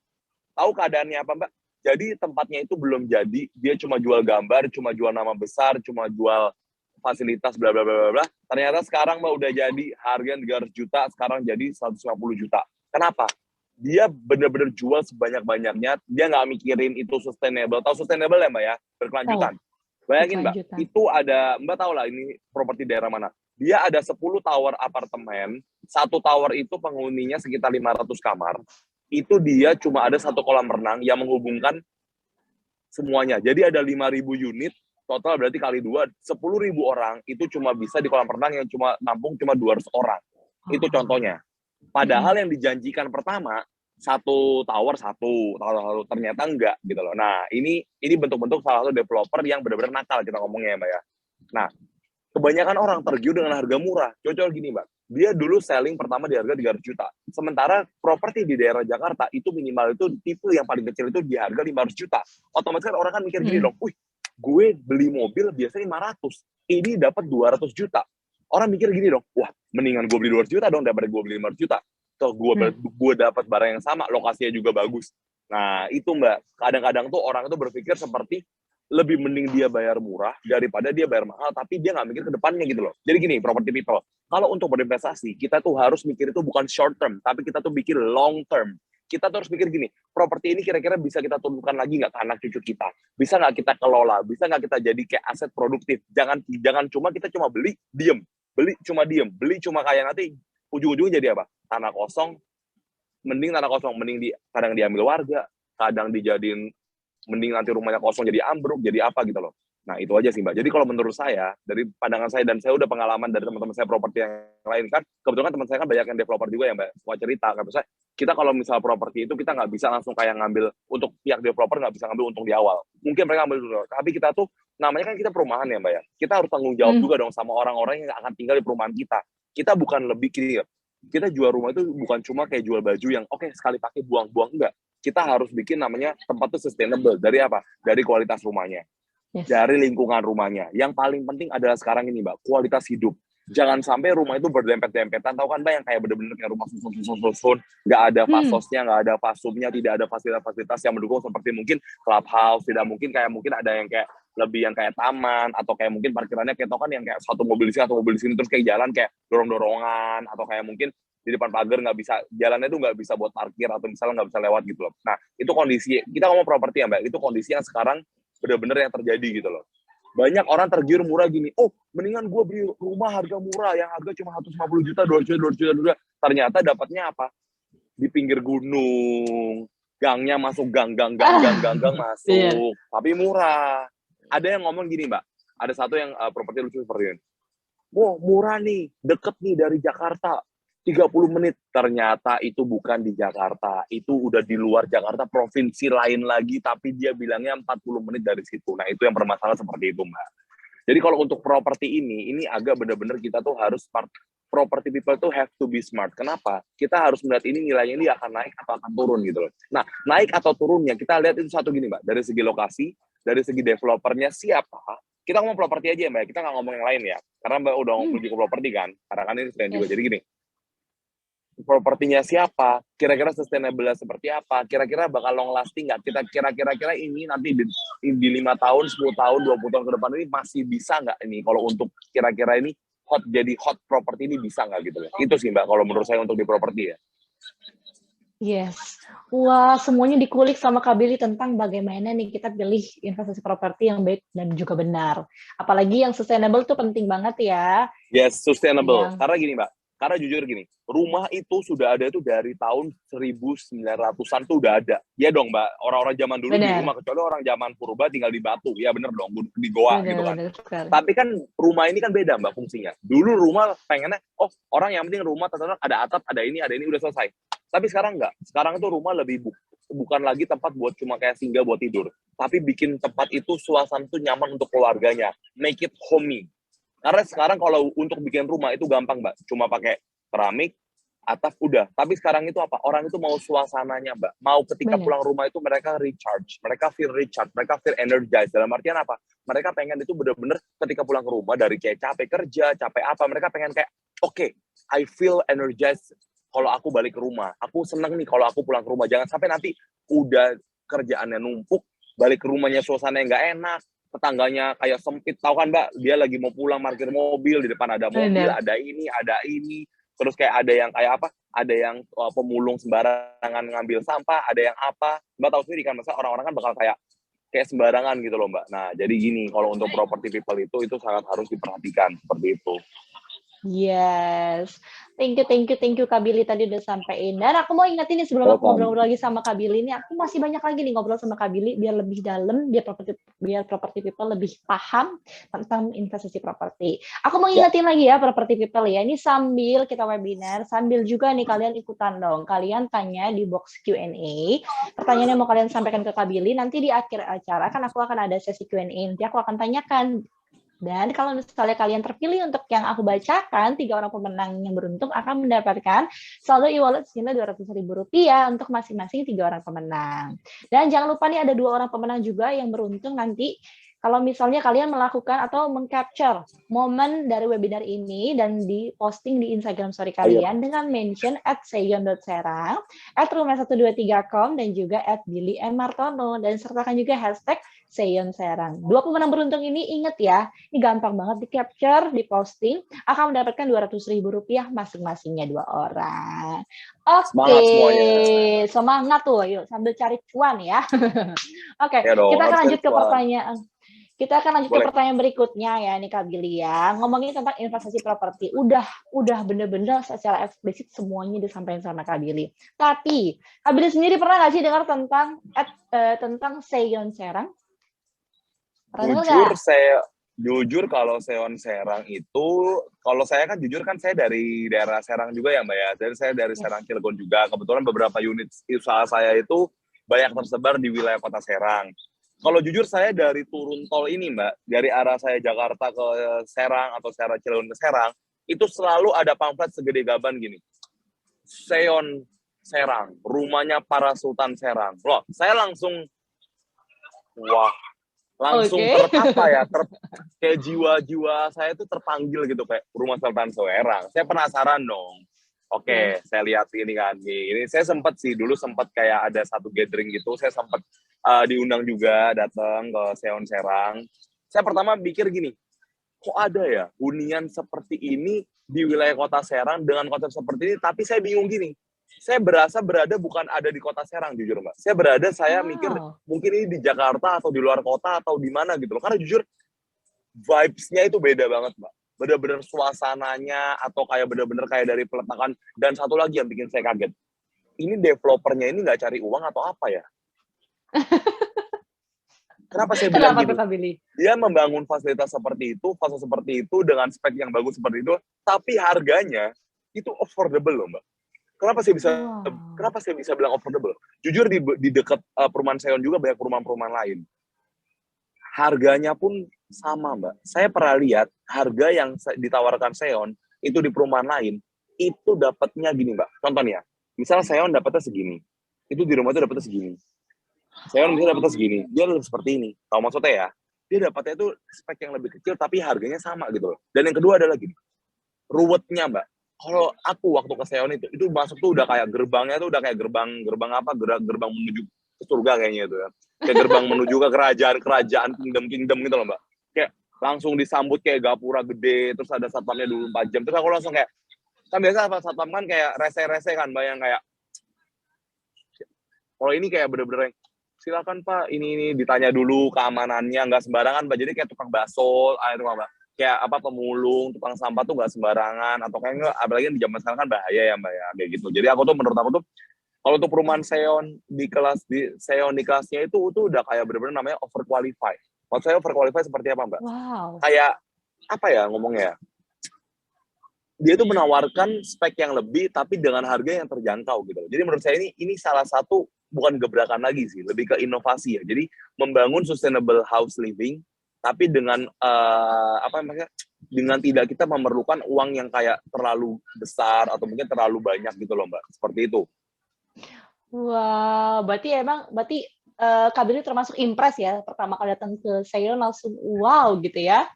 Tahu keadaannya apa, Mbak? Jadi tempatnya itu belum jadi, dia cuma jual gambar, cuma jual nama besar, cuma jual fasilitas, bla bla bla bla bla. Ternyata sekarang Mbak udah jadi harga 300 juta, sekarang jadi 150 juta. Kenapa? Dia benar-benar jual sebanyak-banyaknya, dia nggak mikirin itu sustainable. Tahu sustainable ya, Mbak ya? Tahu, Berkelanjutan. Bayangin, Mbak, berkelanjutan. itu ada, Mbak tahu lah ini properti daerah mana. Dia ada 10 tower apartemen, satu tower itu penghuninya sekitar 500 kamar, itu dia cuma ada 1 kolam renang yang menghubungkan semuanya. Jadi ada 5.000 unit, total berarti kali 2, 10.000 orang, itu cuma bisa di kolam renang yang cuma nampung cuma 200 orang. Itu contohnya. Padahal yang dijanjikan pertama, satu tower, ternyata enggak gitu loh. Nah, ini bentuk-bentuk salah satu developer yang benar-benar nakal kita ngomongnya ya, Mbak ya. Nah, kebanyakan orang tergiur dengan harga murah. Contoh gini, Mbak. Dia dulu selling pertama di harga 300 juta. Sementara properti di daerah Jakarta itu minimal itu tipe yang paling kecil itu di harga 500 juta. Otomatis kan orang kan mikir gini dong, wih, gue beli mobil biasanya 500, ini dapat 200 juta. Orang mikir gini dong, wah, mendingan gue beli 200 juta dong daripada gue beli 500 juta. Toh gue dapat barang yang sama, lokasinya juga bagus. Nah, itu Mbak, kadang-kadang tuh orang itu berpikir seperti lebih mending dia bayar murah daripada dia bayar mahal, tapi dia nggak mikir ke depannya gitu loh. Jadi gini, property people, kalau untuk berinvestasi, kita tuh harus mikir itu bukan short term, tapi kita tuh mikir long term. Kita tuh harus mikir gini, properti ini kira-kira bisa kita tumbuhkan lagi nggak ke anak cucu kita? Bisa nggak kita kelola? Bisa nggak kita jadi kayak aset produktif? Jangan cuma kita cuma beli, diem. Beli cuma kayak nanti ujung-ujungnya jadi apa? Tanah kosong, mending kadang diambil warga, kadang dijadiin, mending nanti rumahnya kosong jadi ambruk, jadi apa gitu loh. Nah, itu aja sih, Mbak. Jadi kalau menurut saya, dari pandangan saya, dan saya udah pengalaman dari teman-teman saya properti yang lain kan, kebetulan teman saya kan banyak yang developer juga ya, Mbak, suka cerita. Kan, misalnya, kita kalau misal properti itu, kita nggak bisa langsung kayak ngambil, untuk pihak developer nggak bisa ngambil untung di awal. Mungkin mereka ngambil dulu, tapi kita tuh, namanya kan kita perumahan ya, Mbak ya. Kita harus tanggung jawab juga dong sama orang-orang yang akan tinggal di perumahan kita. Kita bukan lebih kiri, kita jual rumah itu bukan cuma kayak jual baju yang oke, sekali pakai buang-buang, enggak. Kita harus bikin namanya tempat itu sustainable. Dari apa? Dari kualitas rumahnya. Yes. Dari lingkungan rumahnya. Yang paling penting adalah sekarang ini, Mbak, kualitas hidup. Jangan sampai rumah itu berdempet-dempetan. Tahu kan, Mbak, yang kayak bener-bener kayak rumah susun, nggak ada fasosnya, nggak ada fasumnya, tidak ada fasilitas-fasilitas yang mendukung seperti mungkin clubhouse, tidak mungkin ada yang kayak lebih yang kayak taman, atau kayak mungkin parkirannya kayak tau kan yang kayak satu mobil di sini, atau mobil di sini, terus kayak jalan kayak dorong-dorongan, atau kayak mungkin di depan pagar nggak bisa, jalannya itu nggak bisa buat parkir, atau misalnya nggak bisa lewat gitu loh. Nah, itu kondisi, kita ngomong properti ya, Mbak, itu kondisi yang sekarang benar-benar yang terjadi gitu loh. Banyak orang tergiur murah gini, oh mendingan gue beli rumah harga murah, yang harga cuma 150 juta, 200 juta. Ternyata dapatnya apa? di pinggir gunung, gangnya masuk gang Iya. masuk, tapi murah. Ada yang ngomong gini, Mbak, ada satu yang properti lucu seperti ini. Wah, murah nih, deket nih dari Jakarta, 30 menit. Ternyata itu bukan di Jakarta, itu udah di luar Jakarta, provinsi lain lagi, tapi dia bilangnya 40 menit dari situ. Nah, itu yang bermasalah seperti itu, Mbak. Jadi kalau untuk properti ini agak benar-benar kita tuh harus smart. Property people tuh have to be smart. Kenapa? Kita harus melihat ini nilainya ini akan naik atau akan turun gitu loh. Nah, naik atau turunnya kita lihat itu satu gini, Mbak. Dari segi lokasi, dari segi developernya siapa. Kita ngomong properti aja ya, Mbak. Kita nggak ngomong yang lain ya. Karena Mbak udah ngomong juga properti kan. Karena kan ini selain juga. Yes. Jadi gini, propertinya siapa, kira-kira sustainable seperti apa, kira-kira bakal long lasting nggak, kita kira-kira ini nanti di 5 tahun, 10 tahun, 20 tahun ke depan ini masih bisa nggak ini, kalau untuk kira-kira ini jadi hot property ini bisa nggak gitu loh. Itu sih Mbak, kalau menurut saya untuk di properti ya. Yes. Wah, semuanya dikulik sama Kak Billy tentang bagaimana nih kita pilih investasi properti yang baik dan juga benar. Apalagi yang sustainable tuh penting banget ya. Yes, sustainable. Yang Karena gini Mbak, karena jujur gini, rumah itu sudah ada tuh dari tahun 1900-an tuh udah ada. Ya dong Mbak, orang-orang zaman dulu di rumah, benar, kecuali orang zaman purba tinggal di batu. Ya bener dong, di goa gitu kan. benar sekali. Tapi kan rumah ini kan beda Mbak fungsinya. Dulu rumah pengennya, oh orang yang penting rumah tertentu ada atap, ada ini, udah selesai. Tapi sekarang enggak. Sekarang itu rumah lebih bukan lagi tempat buat cuma kayak singgah buat tidur. Tapi bikin tempat itu suasana tuh nyaman untuk keluarganya. Make it homey. Karena sekarang kalau untuk bikin rumah itu gampang Mbak. Cuma pakai keramik, atap udah. Tapi sekarang itu apa? Orang itu mau suasananya Mbak. Mau ketika Benar. pulang rumah itu mereka recharge. Mereka feel recharge. Mereka feel energized. Dalam artian apa? Mereka pengen itu benar-benar ketika pulang ke rumah dari kayak capek kerja, capek apa. Mereka pengen kayak, oke, I feel energized kalau aku balik ke rumah. Aku seneng nih kalau aku pulang ke rumah. Jangan sampai nanti udah kerjaannya numpuk, balik ke rumahnya suasananya nggak enak, tetangganya kayak sempit. Tahu kan Mbak, dia lagi mau pulang parkir mobil, di depan ada mobil, Benar. ada ini. Terus kayak ada yang kayak apa? Ada yang pemulung sembarangan ngambil sampah, ada yang apa? Mbak tahu sendiri kan, masa orang-orang kan bakal kayak sembarangan gitu loh Mbak. Nah, jadi gini, kalau untuk property people itu sangat harus diperhatikan seperti itu. Yes. Thank you Kak Billy tadi udah sampein. Dan aku mau ingetin nih sebelum aku ngobrol-ngobrol lagi sama Kak Billy ini, aku masih banyak lagi nih ngobrol sama Kak Billy biar lebih dalam, biar property people lebih paham tentang investasi properti. Aku mau ingetin lagi ya property people ya. Ini sambil kita webinar, sambil juga nih kalian ikutan dong. Kalian tanya di box Q&A. Pertanyaan yang mau kalian sampaikan ke Kak Billy, nanti di akhir acara kan aku akan ada sesi Q&A. Nanti aku akan tanyakan. Dan kalau misalnya kalian terpilih untuk yang aku bacakan, 3 orang pemenang yang beruntung akan mendapatkan saldo e-wallet senilai Rp200.000 untuk masing-masing 3 orang pemenang. Dan jangan lupa nih ada 2 orang pemenang juga yang beruntung nanti kalau misalnya kalian melakukan atau meng-capture momen dari webinar ini dan di-posting di Instagram story kalian dengan mention @seyon.serang, @rumah123com, dan juga @billy_martono, dan sertakan juga hashtag Seyon Serang. 2 pemenang beruntung ini ingat ya, ini gampang banget di-capture, di-posting, akan mendapatkan Rp200.000 masing-masingnya 2 orang. Oke, Semangat semuanya. semangat tuh, yuk sambil cari cuan ya. Oke, Ya dong, kita akan harus lanjut ke cuan. pertanyaan. Kita akan lanjut Boleh. ke pertanyaan berikutnya ya nih Kak Billy ya. Ngomongin tentang investasi properti, udah bener-bener secara eksplisit semuanya disampaikan sama Kak Billy. Tapi Kak Billy sendiri pernah nggak sih dengar tentang Seyon Serang? Jujur kalau Seyon Serang itu, kalau saya kan jujur kan saya dari daerah Serang juga ya Mbak ya. Jadi saya dari Serang Cilegon juga. Kebetulan beberapa unit usaha saya itu banyak tersebar di wilayah kota Serang. Kalau jujur saya dari turun tol ini Mbak, dari arah saya Jakarta ke Serang atau Serang Cilegon ke Serang, itu selalu ada pamflet segede gaban gini. Seyon Serang, rumahnya para Sultan Serang. Loh, saya langsung, wah, langsung kayak jiwa-jiwa saya itu terpanggil gitu kayak rumah Sultan Serang. Saya penasaran dong. Oke, saya lihat ini kan. Ini saya sempat kayak ada satu gathering gitu. Saya sempat diundang juga datang ke Seyon Serang. Saya pertama pikir gini, kok ada ya hunian seperti ini di wilayah kota Serang dengan konsep seperti ini, tapi saya bingung gini. Saya berasa berada bukan ada di kota Serang, jujur Mbak. Saya mikir mungkin ini di Jakarta atau di luar kota atau di mana gitu loh. Karena jujur vibes-nya itu beda banget Mbak. Bener-bener suasananya atau kayak bener-bener kayak dari peletakan. Dan satu lagi yang bikin saya kaget. ini developernya ini nggak cari uang atau apa ya? Kenapa saya bilang Kenapa gini? tuh Kak Billy? Dia membangun fasilitas seperti itu, fase seperti itu, dengan spek yang bagus seperti itu, tapi harganya itu affordable loh, Mbak. Kenapa Wow. saya bisa bilang affordable? Jujur di dekat perumahan Seon juga banyak perumahan-perumahan lain. Harganya pun sama, Mbak. Saya pernah lihat harga yang ditawarkan Seon itu di perumahan lain, itu dapatnya gini, Mbak. Contohnya, misalnya Seon dapatnya segini, itu di rumah itu dapatnya segini. Seon bisa dapatnya segini, dia lebih seperti ini. Tahu maksudnya ya? Dia dapatnya itu spek yang lebih kecil, tapi harganya sama gitu loh. Dan yang kedua adalah gini, ruwetnya, Mbak. Kalau aku waktu ke Seon itu masuk tuh udah kayak gerbangnya tuh udah kayak gerbang apa? Gerbang menuju ke surga kayaknya itu ya. Kayak gerbang menuju ke kerajaan kingdom gitu loh, Mbak. Kayak langsung disambut kayak gapura gede, terus ada satpamnya 24 jam. Terus aku langsung kayak, kan biasa satpam kan kayak rese-rese kan, Mbak, yang kayak, kalau ini kayak bener-bener silakan Pak, ini ditanya dulu keamanannya, nggak sembarangan, Mbak. Jadi kayak tukang bakso, itu Mbak. Kayak apa pemulung, tukang sampah tuh nggak sembarangan, atau kayak nggak, apalagi di zaman sekarang kan bahaya ya Mbak ya, kayak gitu. Jadi menurut aku tuh, kalau untuk perumahan Seon di kelasnya itu udah kayak bener-bener namanya overqualified. Maksud saya overqualified seperti apa Mbak? Wow. Kayak apa ya ngomongnya? Dia itu menawarkan spek yang lebih tapi dengan harga yang terjangkau gitu. Jadi menurut saya ini salah satu bukan gebrakan lagi sih, lebih ke inovasi ya. Jadi membangun sustainable house living tapi dengan apa namanya? Dengan tidak kita memerlukan uang yang kayak terlalu besar atau mungkin terlalu banyak gitu loh, Mbak. Seperti itu. Wow, berarti Kak Billy termasuk impress ya, pertama kali datang ke Seoul langsung wow gitu ya?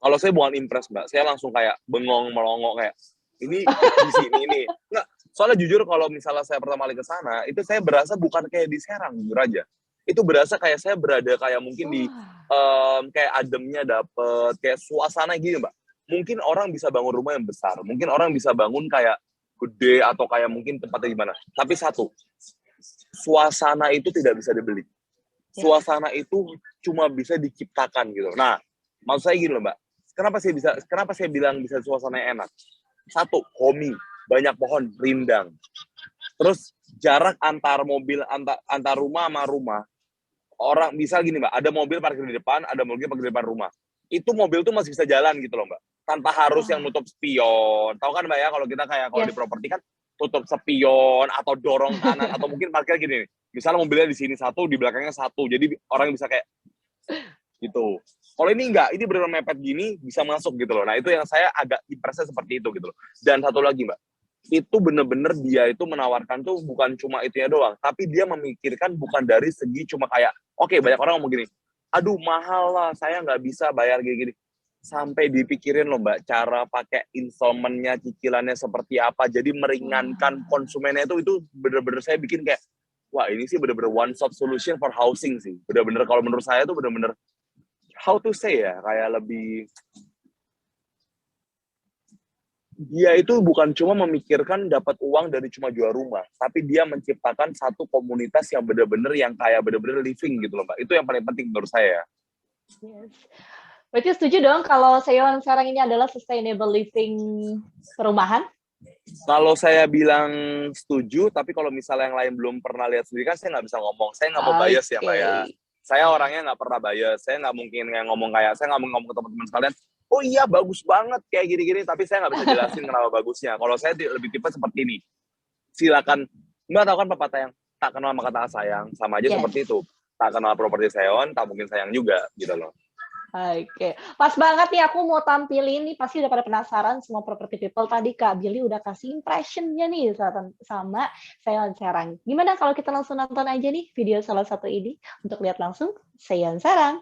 Kalau saya bukan impress, Mbak. Saya langsung kayak bengong melongo kayak ini di sini nih. Nggak, soalnya jujur kalau misalnya saya pertama kali ke sana, itu saya berasa bukan kayak di Serang, jujur aja. Itu berasa kayak saya berada kayak mungkin di Wah. kayak ademnya dapet, kayak suasana gini, Mbak. Mungkin orang bisa bangun rumah yang besar, mungkin orang bisa bangun kayak gede atau kayak mungkin tempatnya gimana. Tapi satu, suasana itu tidak bisa dibeli. Yes. Suasana itu cuma bisa diciptakan gitu. Nah, maksud saya gini loh, Mbak. Kenapa saya bilang bisa suasana yang enak? Satu, homey, banyak pohon rindang. Terus jarak antar mobil antar rumah sama rumah. Orang bisa gini, Mbak, ada mobil parkir di depan, ada mobil parkir di depan rumah. Itu mobil tuh masih bisa jalan gitu loh, Mbak. Tanpa harus yang nutup spion. Tahu kan, Mbak ya, kalau kita kayak kalau di Yes. properti kan tutup spion atau dorong kanan atau mungkin parkir gini. Misalnya mobilnya di sini satu, di belakangnya satu. Jadi orang bisa kayak gitu. Kalau ini enggak, ini benar-benar mepet gini bisa masuk gitu loh. Nah, itu yang saya agak impresnya seperti itu gitu loh. Dan satu lagi, Mbak, itu bener-bener dia itu menawarkan tuh bukan cuma itunya doang, tapi dia memikirkan bukan dari segi cuma kayak, oke, banyak orang ngomong gini, aduh mahal lah, saya nggak bisa bayar gini-gini. Sampai dipikirin loh Mbak, cara pakai installment-nya, cicilannya seperti apa, jadi meringankan konsumennya itu bener-bener saya bikin kayak, wah ini sih bener-bener one stop solution for housing sih. Bener-bener kalau menurut saya tuh bener-bener, how to say ya, kayak lebih, dia itu bukan cuma memikirkan dapat uang dari cuma jual rumah, tapi dia menciptakan satu komunitas yang benar-benar yang kayak benar-benar living gitu loh, Mbak. Itu yang paling penting menurut saya. Yes. Berarti setuju dong kalau Seoul sekarang ini adalah sustainable living perumahan? Kalau saya bilang setuju, tapi kalau misalnya yang lain belum pernah lihat sendiri kan saya nggak bisa ngomong. Saya nggak mau bias ya, Mbak ya. Saya orangnya nggak pernah bias. Saya nggak mungkin kayak ngomong kayak, saya nggak mau ngomong ke teman-teman sekalian, oh iya bagus banget kayak gini-gini, tapi saya nggak bisa jelasin kenapa bagusnya. Kalau saya lebih tipe seperti ini. Silakan, Mbak tahu kan pepatah yang tak kenal maka tak sayang, sama aja seperti itu. Tak kenal properti Seon, tak mungkin sayang juga gitu loh. Oke, pas banget nih aku mau tampilin nih, pasti udah pada penasaran semua property people tadi Kak Billy udah kasih impression-nya nih sama Seon Serang. Gimana kalau kita langsung nonton aja nih video salah satu ini untuk lihat langsung Seon Serang.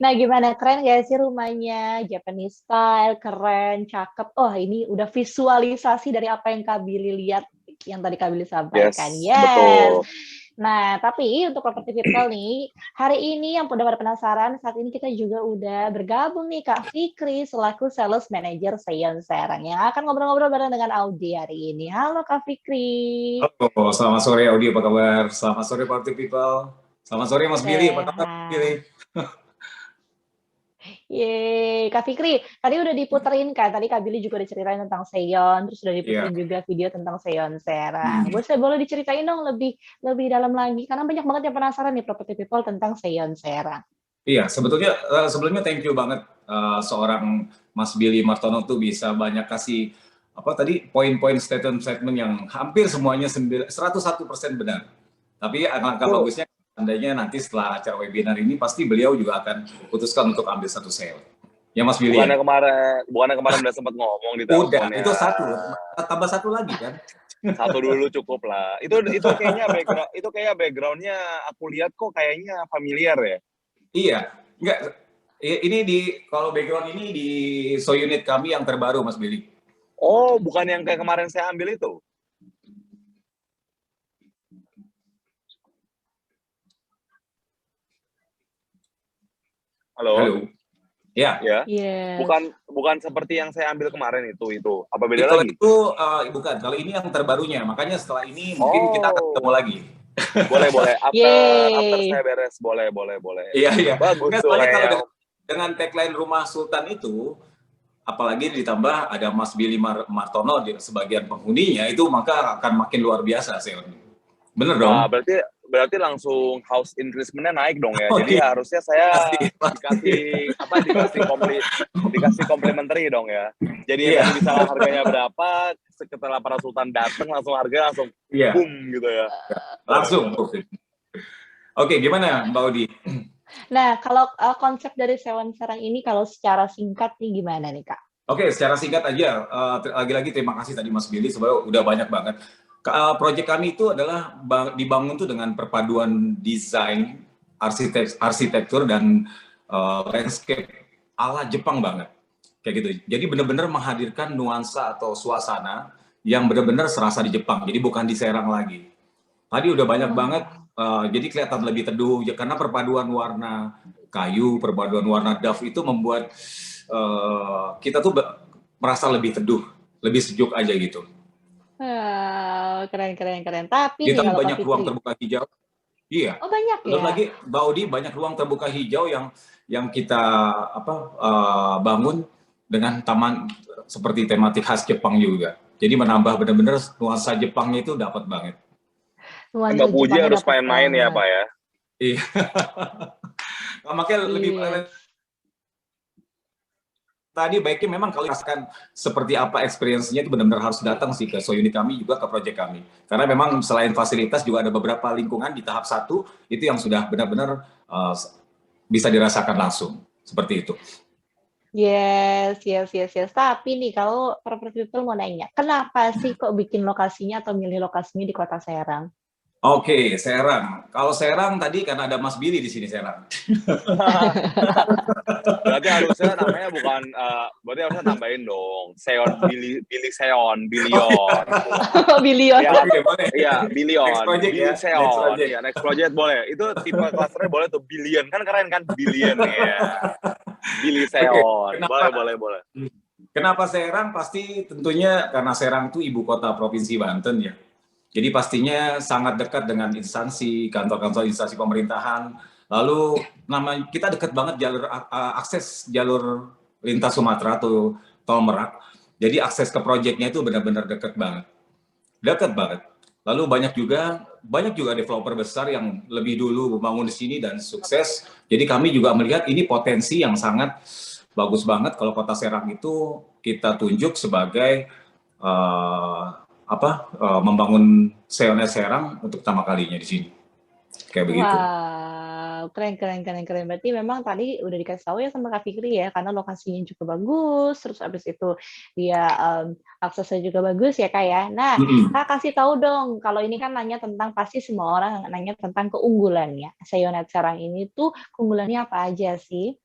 Nah, gimana? Keren gak sih rumahnya? Japanese style, keren, cakep. Oh, ini udah visualisasi dari apa yang Kak Billy lihat, yang tadi Kak Billy sampaikan. Yes, Yes. betul. Nah, tapi untuk property people nih, hari ini yang udah pada penasaran, saat ini kita juga udah bergabung nih Kak Fikri selaku Sales Manager Seon Serang yang akan ngobrol-ngobrol bareng dengan Audi hari ini. Halo Kak Fikri. Halo, selamat sore Audi, apa kabar? Selamat sore Party People. Selamat sore Mas Billy, apa kabar Mas Billy? Sehat. Yeay, Kak Fikri, tadi udah diputerin kan, tadi Kak Billy juga diceritain tentang Seon, terus udah Iya. diputerin juga video tentang Seon Serang. Boleh diceritain dong lebih dalam lagi, karena banyak banget yang penasaran nih property people tentang Seon Serang. Iya, sebelumnya thank you banget seorang Mas Billy Martono tuh bisa banyak kasih poin-poin statement-statement yang hampir semuanya 101% benar. Tapi angka bagusnya andainya nanti setelah acara webinar ini pasti beliau juga akan putuskan untuk ambil satu sale. Ya Mas Billy. Bukannya kemarin udah sempat ngomong di teleponnya. Udah, itu satu. Tambah satu lagi kan. Satu dulu cukup lah. Itu kayaknya backgroundnya aku lihat kok kayaknya familiar ya. Iya, enggak. Ini kalau background ini di so unit kami yang terbaru Mas Billy. Oh, bukan yang kayak kemarin saya ambil itu. Halo. Ya. Yes. Bukan seperti yang saya ambil kemarin itu. Apa beda lagi? Itu bukan. Kalau ini yang terbarunya. Makanya setelah ini mungkin kita akan ketemu lagi. Boleh. After saya beres. Boleh. Iya. Bagus tuh kalau dengan tagline Rumah Sultan itu, apalagi ditambah ada Mas Billy Martono di sebagian penghuninya, itu maka akan makin luar biasa sih. Bener dong? Nah, berarti langsung house increase-nya naik dong ya. Jadi harusnya saya dikasih complimentary dong ya. Jadi yang misalnya harganya berapa, setelah para sultan datang harganya langsung boom gitu ya. Langsung. Oke, gimana Mbak Audi? Nah, kalau konsep dari Seon Serang ini kalau secara singkat nih gimana nih Kak? Oke, secara singkat aja. Lagi-lagi terima kasih tadi Mas Billy, sebenarnya udah banyak banget. Proyek kami itu adalah dibangun tuh dengan perpaduan desain, arsitektur dan landscape ala Jepang banget, kayak gitu. Jadi benar-benar menghadirkan nuansa atau suasana yang benar-benar serasa di Jepang. Jadi bukan di Serang lagi. Tadi udah banyak banget, jadi kelihatan lebih teduh karena perpaduan warna kayu, perpaduan warna DAF itu membuat kita tuh merasa lebih teduh, lebih sejuk aja gitu. Keren. Tapi kita banyak ruang terbuka hijau. Iya. Oh, banyak ya. Belum lagi Mbak Audi, banyak ruang terbuka hijau yang kita bangun dengan taman seperti tematik khas Jepang juga. Jadi menambah benar-benar nuansa Jepangnya itu dapat banget. Mbak Puji harus main-main ya Pak ya. Iya. Makanya lebih tadi baiknya memang kalau rasakan seperti apa experience-nya itu benar-benar harus datang sih ke so unit kami juga ke project kami. Karena memang selain fasilitas juga ada beberapa lingkungan di tahap 1 itu yang sudah benar-benar bisa dirasakan langsung. Seperti itu. Yes. Tapi nih kalau property people mau nanya, kenapa sih kok bikin lokasinya atau milih lokasinya di Kota Serang? Oke, Serang. Kalau Serang tadi karena ada Mas Billy di sini Serang. Berarti harusnya namanya bukan, berarti harusnya tambahin dong. Seon, Billy Seon, Billion. Billion. Iya, Billion. Billy Seon. Next project boleh. Itu tipe klasternya boleh tuh, Billion. Kan keren kan, Billion ya. Billy Seon. Boleh. Kenapa Serang? Pasti tentunya karena Serang itu ibu kota Provinsi Banten ya. Jadi pastinya sangat dekat dengan instansi, kantor-kantor instansi pemerintahan. Lalu kita dekat banget akses jalur lintas Sumatera atau Tol Merak. Jadi akses ke proyeknya itu benar-benar dekat banget. Lalu banyak juga developer besar yang lebih dulu membangun di sini dan sukses. Jadi kami juga melihat ini potensi yang sangat bagus banget kalau Kota Serang itu kita tunjuk sebagai membangun Seon Serang untuk pertama kalinya di sini. Kayak begitu. Wow, keren. Berarti memang tadi udah dikasih tahu ya sama Kak Fikri ya, karena lokasinya juga bagus, terus abis itu dia aksesnya juga bagus ya Kak ya. Nah, Kak kasih tahu dong, kalau ini kan nanya tentang, pasti semua orang nanya tentang keunggulannya. Seon Serang ini tuh keunggulannya apa aja sih?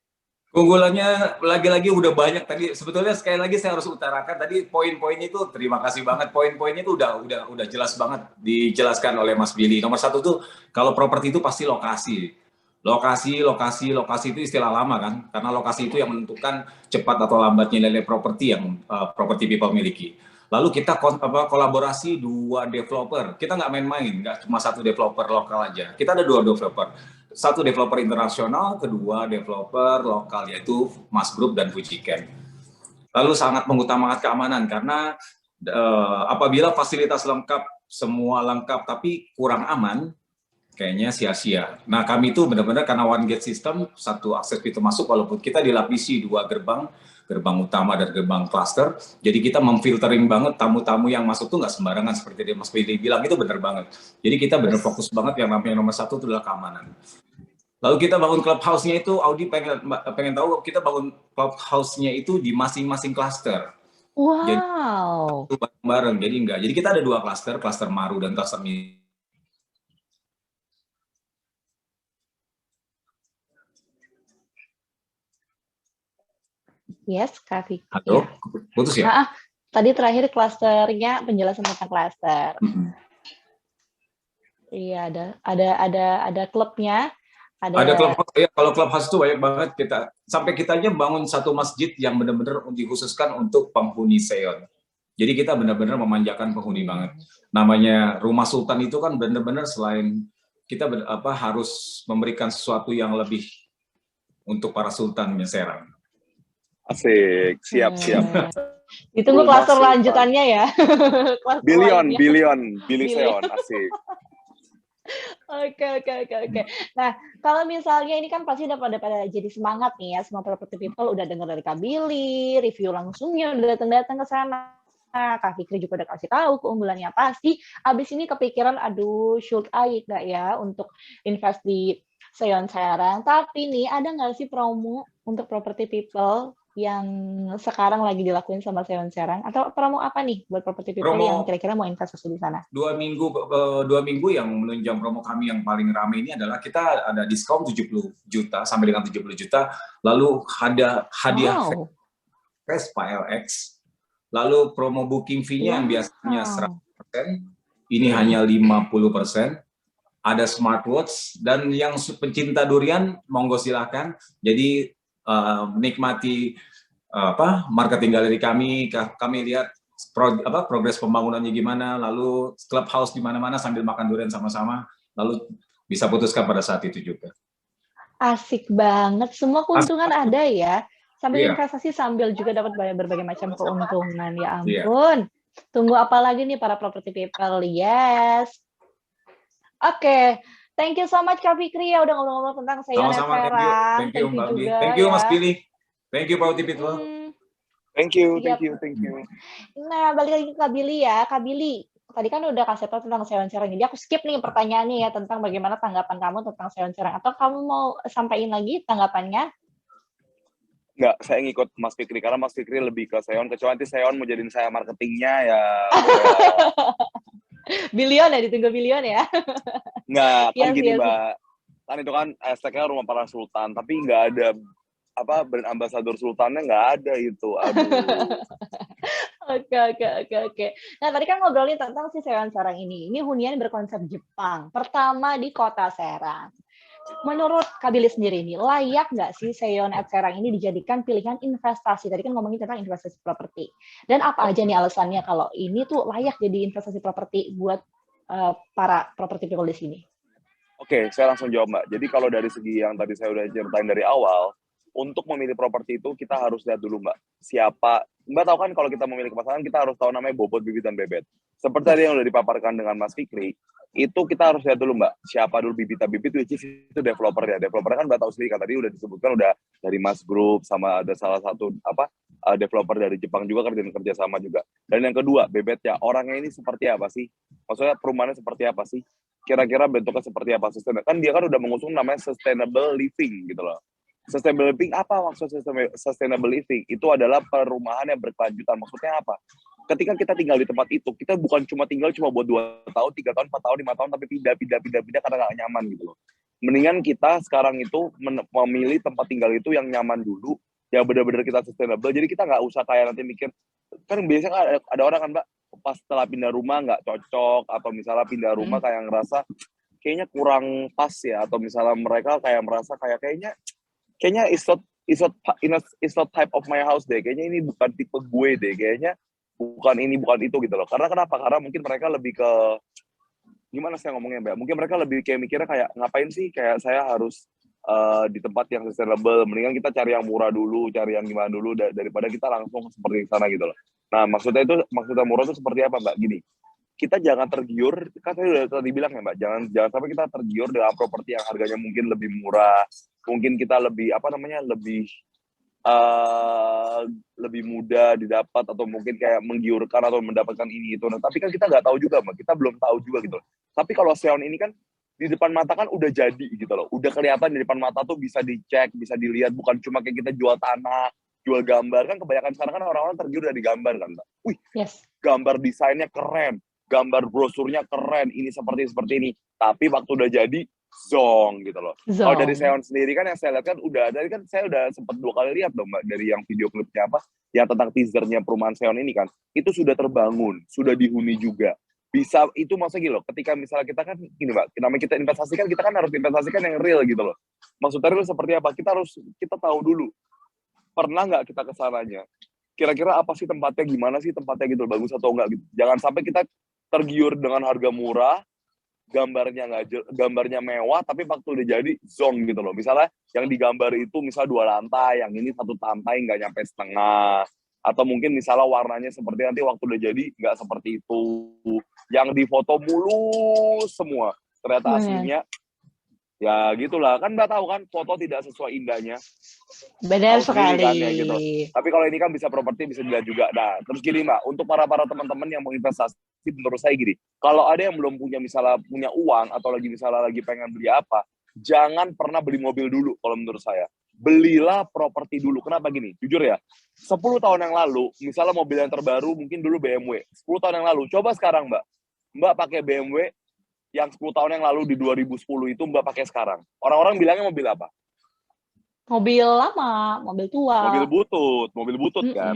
Keunggulannya lagi-lagi udah banyak tadi. Sebetulnya sekali lagi saya harus utarakan tadi poin-poinnya itu terima kasih banget. Poin-poinnya itu udah jelas banget dijelaskan oleh Mas Billy. Nomor satu tuh kalau properti itu pasti lokasi. Lokasi itu istilah lama kan, karena lokasi itu yang menentukan cepat atau lambatnya nilai properti yang property people miliki. Lalu kita kolaborasi dua developer. Kita nggak main-main, nggak cuma satu developer lokal aja. Kita ada dua developer. Satu developer internasional, kedua developer lokal yaitu Mas Group dan Fujiken. Lalu sangat mengutamakan keamanan karena apabila fasilitas lengkap, semua lengkap tapi kurang aman, kayaknya sia-sia. Nah, kami itu benar-benar karena one gate system, satu akses pintu masuk, walaupun kita dilapisi dua gerbang, gerbang utama dan gerbang cluster, jadi kita memfiltering banget tamu-tamu yang masuk tuh nggak sembarangan seperti dia Mas Billy bilang, itu benar banget. Jadi kita benar fokus banget yang namanya nomor satu itu adalah keamanan. Lalu kita bangun clubhouse-nya itu, Audi pengen tahu, kita bangun clubhouse-nya itu di masing-masing cluster. Wow. Jadi bareng-bareng, jadi enggak. Jadi kita ada dua cluster Maru dan cluster Mini. Yes, Kak Vicky. Halo, putus ya? Tadi terakhir klasternya penjelasan tentang klaster. Iya, ada klubnya. Ada clubhouse, ya, kalau clubhouse itu banyak banget kita aja bangun satu masjid yang benar-benar dikhususkan untuk penghuni Seon. Jadi kita benar-benar memanjakan penghuni banget. Namanya Rumah Sultan itu kan benar-benar selain kita harus memberikan sesuatu yang lebih untuk para sultannya Serang. Asik, siap. Ditunggu klaster lanjutannya ya. Billy Seon, asik. Oke. Nah, kalau misalnya ini kan pasti udah pada jadi semangat nih ya, semua property people udah dengar dari Kak Billy, review langsungnya udah datang ke sana. Kak Fikri juga udah kasih tahu keunggulannya pasti. Abis ini kepikiran, aduh, should I nggak ya untuk invest di Seon Serang. Tapi nih, ada nggak sih promo untuk property people yang sekarang lagi dilakuin sama Seon Serang? Atau promo apa nih buat property people yang kira-kira mau investasi di sana? 2 minggu yang menunjang promo kami yang paling ramai ini adalah kita ada diskon 70 juta sampai dengan 70 juta. Lalu ada hadiah Vespa LX. Lalu promo booking fee-nya yang biasanya 100%, ini hanya 50%. Ada smartwatch, dan yang pencinta durian monggo silakan. Jadi menikmati marketing galeri kami lihat progres pembangunannya gimana, lalu clubhouse di mana-mana sambil makan durian sama-sama, lalu bisa putuskan pada saat itu juga. Asik banget, semua keuntungan ada ya. Sambil investasi sambil juga dapat berbagai macam keuntungan. Ya ampun. Tunggu apa lagi nih para property people? Yes. Oke. Thank you so much Kak Fikri ya udah ngomong-ngomong tentang Seon Serang. Thank you juga. Thank you Mas Billy. Thank you property people. Thank you. Nah, balik lagi ke Kak Billy ya. Kak Billy, tadi kan udah kasih tahu tentang Seon Serang. Jadi aku skip nih pertanyaannya ya tentang bagaimana tanggapan kamu tentang Seon Serang. Atau kamu mau sampaikan lagi tanggapannya? Enggak, saya ngikut Mas Fikri karena Mas Fikri lebih ke Seon. Kecuali nanti Seon mau jadiin saya marketingnya ya. Bilion ya, ditunggu bilion ya. Enggak, kan gini Mbak. Kan itu kan hashtag-nya Rumah Para Sultan, tapi nggak ada brand ambassador sultannya nggak ada itu. Aduh. Oke. Nah, tadi kan ngobrolin tentang si Seon Serang ini. Ini hunian berkonsep Jepang. Pertama di kota Serang. Menurut Kak Billy sendiri ini, layak nggak sih Seon at Serang ini dijadikan pilihan investasi? Tadi kan ngomongin tentang investasi properti. Dan apa aja nih alasannya kalau ini tuh layak jadi investasi properti buat para property people di sini? Oke, saya langsung jawab Mbak. Jadi kalau dari segi yang tadi saya udah ceritain dari awal, untuk memilih properti itu kita harus lihat dulu Mbak. Siapa, Mbak tahu kan kalau kita memilih pasangan kita harus tahu namanya bobot, bibit, dan bebet. Seperti tadi yang udah dipaparkan dengan Mas Fikri, itu kita harus lihat dulu Mbak, siapa dulu bibit, which is itu developernya. Developernya kan Mbak tahu sendiri kan, tadi udah disebutkan udah dari Mas Group, sama ada salah satu developer dari Jepang juga kerja sama juga. Dan yang kedua, bebetnya, orangnya ini seperti apa sih? Maksudnya perumahannya seperti apa sih? Kira-kira bentuknya seperti apa? Kan dia kan udah mengusung namanya sustainable living gitu loh. Sustainable living, apa maksud sustainable living? Itu adalah perumahan yang berkelanjutan. Maksudnya apa? Ketika kita tinggal di tempat itu, kita bukan cuma tinggal buat 2 tahun, 3 tahun, 4 tahun, 5 tahun, tapi pindah karena nggak nyaman gitu loh. Mendingan kita sekarang itu memilih tempat tinggal itu yang nyaman dulu, yang benar-benar kita sustainable. Jadi kita nggak usah kayak nanti mikir, kan biasanya kan ada orang kan Mbak, pas setelah pindah rumah nggak cocok, atau misalnya pindah rumah kayak ngerasa kayaknya kurang pas ya, atau misalnya mereka kayak merasa kayaknya it's not type of my house deh, kayaknya ini bukan tipe gue deh, kayaknya bukan ini bukan itu gitu loh. Karena kenapa? Karena mungkin mereka lebih ke gimana saya ngomongnya Mbak? Mungkin mereka lebih kayak mikirnya kayak ngapain sih kayak saya harus di tempat yang sustainable, mendingan kita cari yang murah dulu, cari yang gimana dulu daripada kita langsung seperti sana gitu loh. Nah, maksudnya murah itu seperti apa Mbak? Gini, kita jangan tergiur, kan saya udah tadi bilang ya Mbak, jangan sampai kita tergiur dengan properti yang harganya mungkin lebih murah, mungkin kita lebih lebih mudah didapat, atau mungkin kayak menggiurkan atau mendapatkan ini itu. Nah, tapi kan kita nggak tahu juga Mbak, kita belum tahu juga gitu loh. Tapi kalau Seon ini kan di depan mata kan udah jadi gitu loh, udah kelihatan di depan mata tuh bisa dicek, bisa dilihat, bukan cuma kayak kita jual tanah, jual gambar. Kan kebanyakan sekarang kan orang-orang tergiur dari gambar kan Mbak. Wih, gambar desainnya keren, gambar brosurnya keren, ini seperti ini. Tapi waktu udah jadi, zong gitu loh. Kalau dari Seon sendiri kan yang saya lihat kan saya udah sempat 2 kali lihat dong Mbak, dari yang video klipnya yang tentang teasernya perumahan Seon ini kan, itu sudah terbangun, sudah dihuni juga. Bisa itu maksudnya gitu loh, ketika misalnya kita kan gini Mbak, namanya kita investasikan, kita kan harus investasikan yang real gitu loh. Maksudnya real seperti apa? Kita tahu dulu, pernah nggak kita kesananya, kira-kira apa sih tempatnya, gimana sih tempatnya gitu, bagus atau enggak gitu. Jangan sampai kita tergiur dengan harga murah, gambarnya mewah, tapi waktu udah jadi zong gitu loh. Misalnya yang digambar itu misal 2 lantai, yang ini 1 lantai nggak nyampe setengah, atau mungkin misalnya warnanya seperti nanti waktu udah jadi nggak seperti itu, yang di foto mulus semua, ternyata aslinya ya gitulah. Kan Mbak tahu kan, foto tidak sesuai indahnya. Benar sekali. Kan, ya gitu. Tapi kalau ini kan bisa properti, bisa dilihat juga. Nah, terus gini Mbak, untuk para teman-teman yang mau investasi, menurut saya gini, kalau ada yang belum punya uang, atau misalnya lagi pengen beli apa, jangan pernah beli mobil dulu kalau menurut saya. Belilah properti dulu. Kenapa gini? Jujur ya, 10 tahun yang lalu, misalnya mobil yang terbaru mungkin dulu BMW. 10 tahun yang lalu, coba sekarang Mbak pakai BMW yang 10 tahun yang lalu di 2010 itu Mbak pakai sekarang. Orang-orang bilangnya mobil apa? Mobil lama, mobil tua. Mobil butut kan.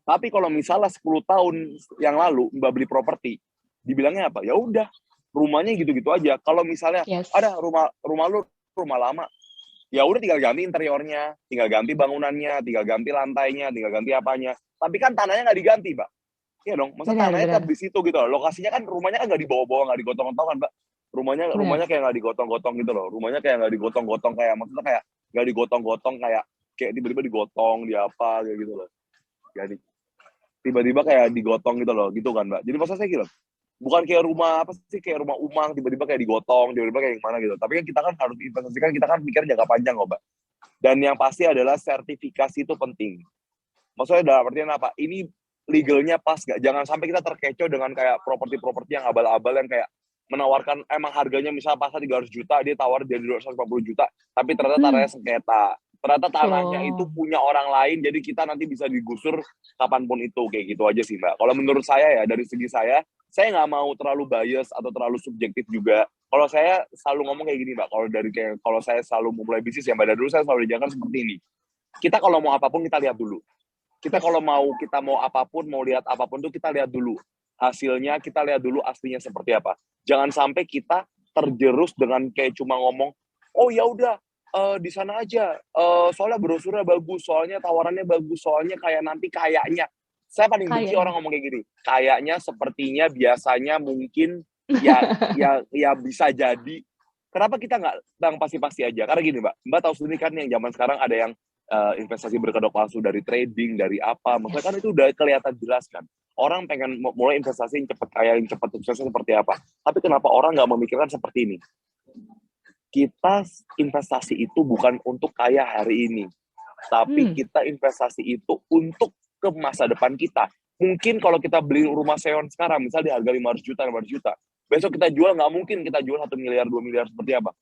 Tapi kalau misalnya 10 tahun yang lalu Mbak beli properti, dibilangnya apa? Ya udah, rumahnya gitu-gitu aja. Kalau misalnya ada rumah lu rumah lama, ya udah tinggal ganti interiornya, tinggal ganti bangunannya, tinggal ganti lantainya, tinggal ganti apanya. Tapi kan tanahnya nggak diganti, Mbak. Iya dong, masa tanahnya tetap di situ gitu loh. Lokasinya kan, rumahnya kan nggak dibawa-bawa, nggak digotong-gotong kan, Mbak. Rumahnya kayak nggak digotong-gotong gitu loh. Rumahnya kayak nggak digotong-gotong, kayak maksudnya kayak nggak digotong-gotong, kayak tiba-tiba digotong, di apa kayak gitu loh. Jadi tiba-tiba kayak digotong gitu loh, gitu kan Mbak. Jadi maksud saya gitu, bukan kayak rumah kayak rumah umang tiba-tiba kayak digotong, tiba-tiba kayak gimana gitu. Tapi kan kita kan harus investasikan, kita kan mikir jangka panjang kok Mbak. Dan yang pasti adalah sertifikasi itu penting. Maksudnya dalam artian apa? Ini legalnya pas gak? Jangan sampai kita terkecoh dengan kayak properti-properti yang abal-abal, yang kayak menawarkan emang harganya misalnya pasar 300 juta, dia tawar jadi 250 juta, tapi ternyata tanahnya sengketa. Ternyata tanahnya itu punya orang lain, jadi kita nanti bisa digusur kapanpun itu, kayak gitu aja sih Mbak. Kalau menurut saya ya, dari segi saya nggak mau terlalu bias atau terlalu subjektif juga. Kalau saya selalu ngomong kayak gini Mbak, kalau saya selalu memulai bisnis ya Mbak, dari dulu saya selalu diajarkan seperti ini. Kita kalau mau apapun kita lihat dulu. Kita mau apapun, mau lihat apapun tuh kita lihat dulu hasilnya, kita lihat dulu aslinya seperti apa. Jangan sampai kita terjerus dengan kayak cuma ngomong, oh ya udah di sana aja, soalnya brosurnya bagus, soalnya tawarannya bagus, soalnya kayak nanti kayaknya. Saya paling benci orang ngomong kayak gini. Kayaknya, sepertinya, biasanya, mungkin, ya bisa jadi. Kenapa kita nggak bilang pasti-pasti aja? Karena gini Mbak tahu sendiri kan yang zaman sekarang ada yang investasi berkedok palsu dari trading, dari apa. Maksudnya kan itu udah kelihatan jelas kan. Orang pengen mulai investasi yang cepat kaya, yang cepat suksesnya seperti apa. Tapi kenapa orang nggak memikirkan seperti ini? Kita investasi itu bukan untuk kaya hari ini. Tapi kita investasi itu untuk ke masa depan kita. Mungkin kalau kita beli rumah Seon sekarang, misal di harga 500 juta, besok kita jual, nggak mungkin kita jual 1 miliar, 2 miliar, seperti apa.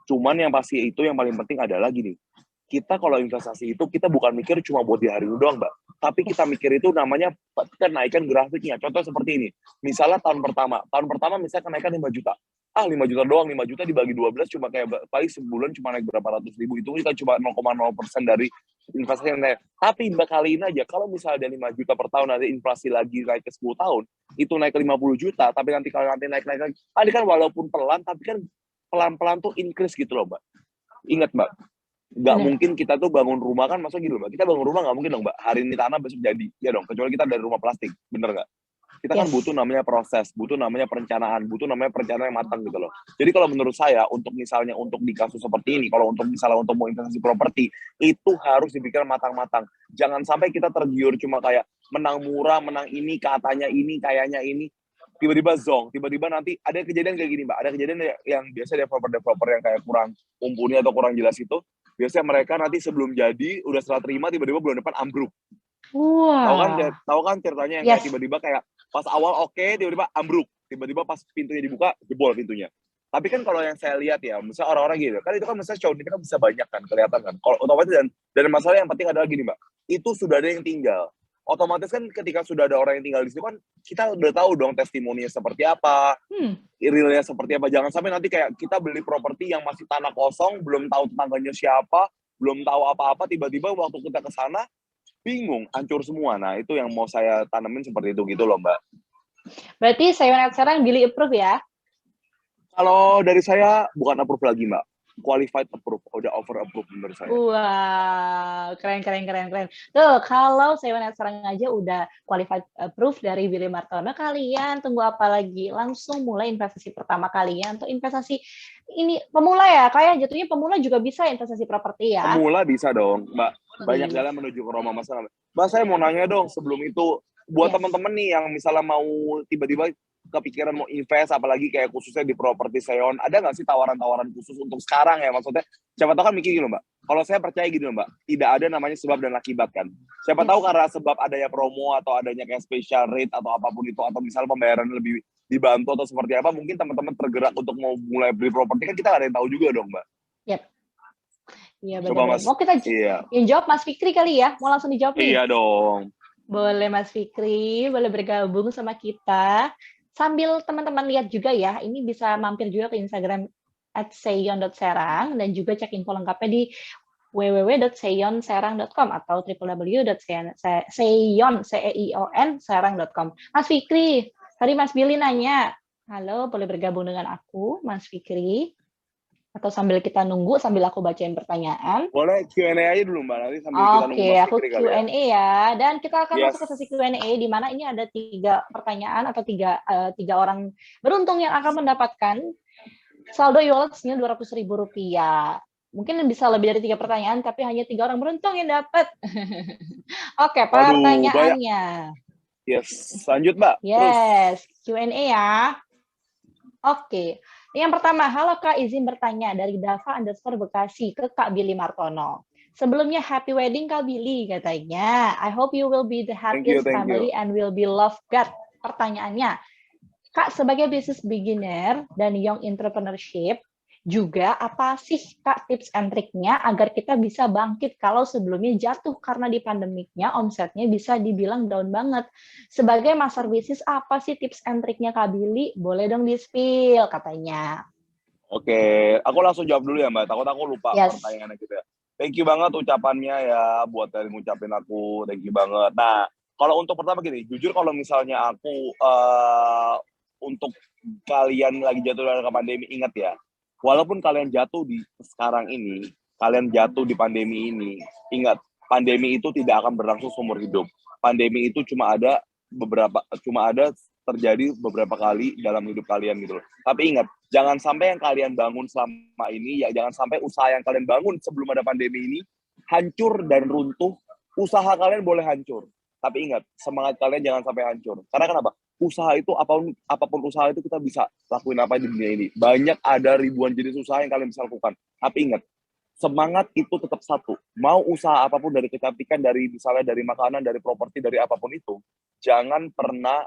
Cuman yang pasti itu, yang paling penting adalah gini, kita kalau investasi itu, kita bukan mikir cuma buat di hari ini doang, Mbak. Tapi kita mikir itu namanya kenaikan grafiknya. Contoh seperti ini. Misalnya tahun pertama misalnya kenaikan 5 juta. 5 juta doang, 5 juta dibagi 12 cuma kayak paling sebulan cuma naik berapa ratus ribu, itu kan cuma 0,0% dari investasi yang naik. Tapi Mbak kaliin aja, kalau misalnya ada 5 juta per tahun, ada inflasi lagi naik ke 10 tahun, itu naik ke 50 juta, tapi kalau nanti naik lagi, tadi kan walaupun pelan, tapi kan pelan-pelan tuh increase gitu loh Mbak. Ingat Mbak, nggak mungkin kita tuh bangun rumah kan, masa gitu Mbak, kita bangun rumah nggak mungkin dong Mbak, hari ini tanah besok jadi, ya dong, kecuali kita dari rumah plastik, bener nggak? Kita kan butuh namanya proses, butuh namanya perencanaan, butuh namanya perencanaan yang matang gitu loh. Jadi kalau menurut saya, untuk misalnya untuk di kasus seperti ini, kalau untuk misalnya untuk mau investasi properti, itu harus dipikir matang-matang. Jangan sampai kita tergiur cuma kayak menang murah, menang ini, katanya ini, kayaknya ini, tiba-tiba zong, tiba-tiba nanti ada kejadian kayak gini Mbak, ada kejadian yang biasa developer yang kayak kurang mumpuni atau kurang jelas itu, biasanya mereka nanti sebelum jadi, udah setelah terima, tiba-tiba bulan depan ambruk. Tahu kan ceritanya yang kayak tiba-tiba kayak pas awal oke, tiba-tiba ambruk, tiba-tiba pas pintunya dibuka jebol pintunya. Tapi kan kalau yang saya lihat ya, misalnya orang-orang gitu, kan itu kan misalnya show ini kan bisa banyak kan, kelihatan kan. Kalau otomatis dan masalah yang penting adalah gini Mbak, itu sudah ada yang tinggal. Otomatis kan ketika sudah ada orang yang tinggal di situ kan, kita udah tahu dong testimoninya seperti apa, realnya seperti apa. Jangan sampai nanti kayak kita beli properti yang masih tanah kosong, belum tahu tetangganya siapa, belum tahu apa-apa, tiba-tiba waktu kita ke sana bingung, hancur semua. Nah, itu yang mau saya tanemin seperti itu gitu loh, Mbak. Berarti Sayon sekarang Billy approve ya? Kalau dari saya bukan approve lagi, Mbak. Qualified approve, udah over approve menurut saya. Wow, keren. Tuh, kalau Sayon sekarang aja udah qualified approve dari Billy Martono, kalian tunggu apa lagi? Langsung mulai investasi pertama kalian atau investasi ini pemula ya? Kayak jatuhnya pemula juga bisa investasi properti ya? Pemula bisa dong, Mbak. Banyak jalan menuju ke Roma masalah. Mbak, saya mau nanya dong sebelum itu, buat teman-teman nih yang misalnya mau tiba-tiba kepikiran mau invest, apalagi kayak khususnya di properti Sayon, ada nggak sih tawaran-tawaran khusus untuk sekarang ya? Maksudnya, siapa tahu kan mikir gitu Mbak. Kalau saya percaya gitu Mbak, tidak ada namanya sebab dan akibat kan. Siapa tahu karena sebab adanya promo atau adanya kayak special rate atau apapun itu, atau misalnya pembayaran lebih dibantu atau seperti apa, mungkin teman-teman tergerak untuk mau mulai beli properti kan kita nggak ada yang tahu juga dong Mbak. Iya benar. Mau kita yang jawab Mas Fikri kali ya? Mau langsung dijawab nih? Iya dong. Boleh Mas Fikri, boleh bergabung sama kita. Sambil teman-teman lihat juga ya, ini bisa mampir juga ke Instagram @sayon.serang dan juga cek info lengkapnya di www.sayonserang.com atau www.sayonserang.com. Mas Fikri, tadi Mas Billy nanya, halo boleh bergabung dengan aku, Mas Fikri? Atau sambil kita nunggu, sambil aku bacain pertanyaan. Boleh Q&A aja dulu Mbak, nanti sambil kita nunggu Mas Fikri kali ya. Oke, aku Q&A ya. Dan kita akan masuk ke sesi Q&A, di mana ini ada 3 pertanyaan atau tiga orang beruntung yang akan mendapatkan saldo e-wallets-nya Rp200.000. Mungkin bisa lebih dari 3 pertanyaan, tapi hanya 3 orang beruntung yang dapat. Oke, pertanyaannya. Yes, lanjut Mbak. Yes, Q&A ya. Oke. Yang pertama, halo Kak, izin bertanya dari Dava_Bekasi ke Kak Billy Martono. Sebelumnya happy wedding Kak Billy katanya. I hope you will be the happiest family and will be loved God. Pertanyaannya, Kak sebagai business beginner dan young entrepreneurship, juga apa sih Kak tips and triknya agar kita bisa bangkit kalau sebelumnya jatuh karena di pandemiknya omsetnya bisa dibilang down banget. Sebagai master bisnis apa sih tips and triknya Kak Billy? Boleh dong di-spill katanya. Oke, aku langsung jawab dulu ya Mbak, takut aku lupa pertanyaannya gitu ya. Thank you banget ucapannya ya, buat dari ngucapin aku, thank you banget. Nah, kalau untuk pertama gini, jujur kalau misalnya aku untuk kalian lagi jatuh dalam pandemi, ingat ya, walaupun kalian jatuh di sekarang ini, kalian jatuh di pandemi ini, ingat, pandemi itu tidak akan berlangsung seumur hidup. Pandemi itu cuma ada terjadi beberapa kali dalam hidup kalian gitu loh. Tapi ingat, jangan sampai yang kalian bangun selama ini, ya jangan sampai usaha yang kalian bangun sebelum ada pandemi ini hancur dan runtuh. Usaha kalian boleh hancur, tapi ingat, semangat kalian jangan sampai hancur. Karena kenapa? Usaha itu, apapun usaha itu kita bisa lakuin apa di dunia ini. Banyak, ada ribuan jenis usaha yang kalian bisa lakukan. Tapi ingat, semangat itu tetap satu. Mau usaha apapun, dari kecantikan, dari misalnya dari makanan, dari properti, dari apapun itu, jangan pernah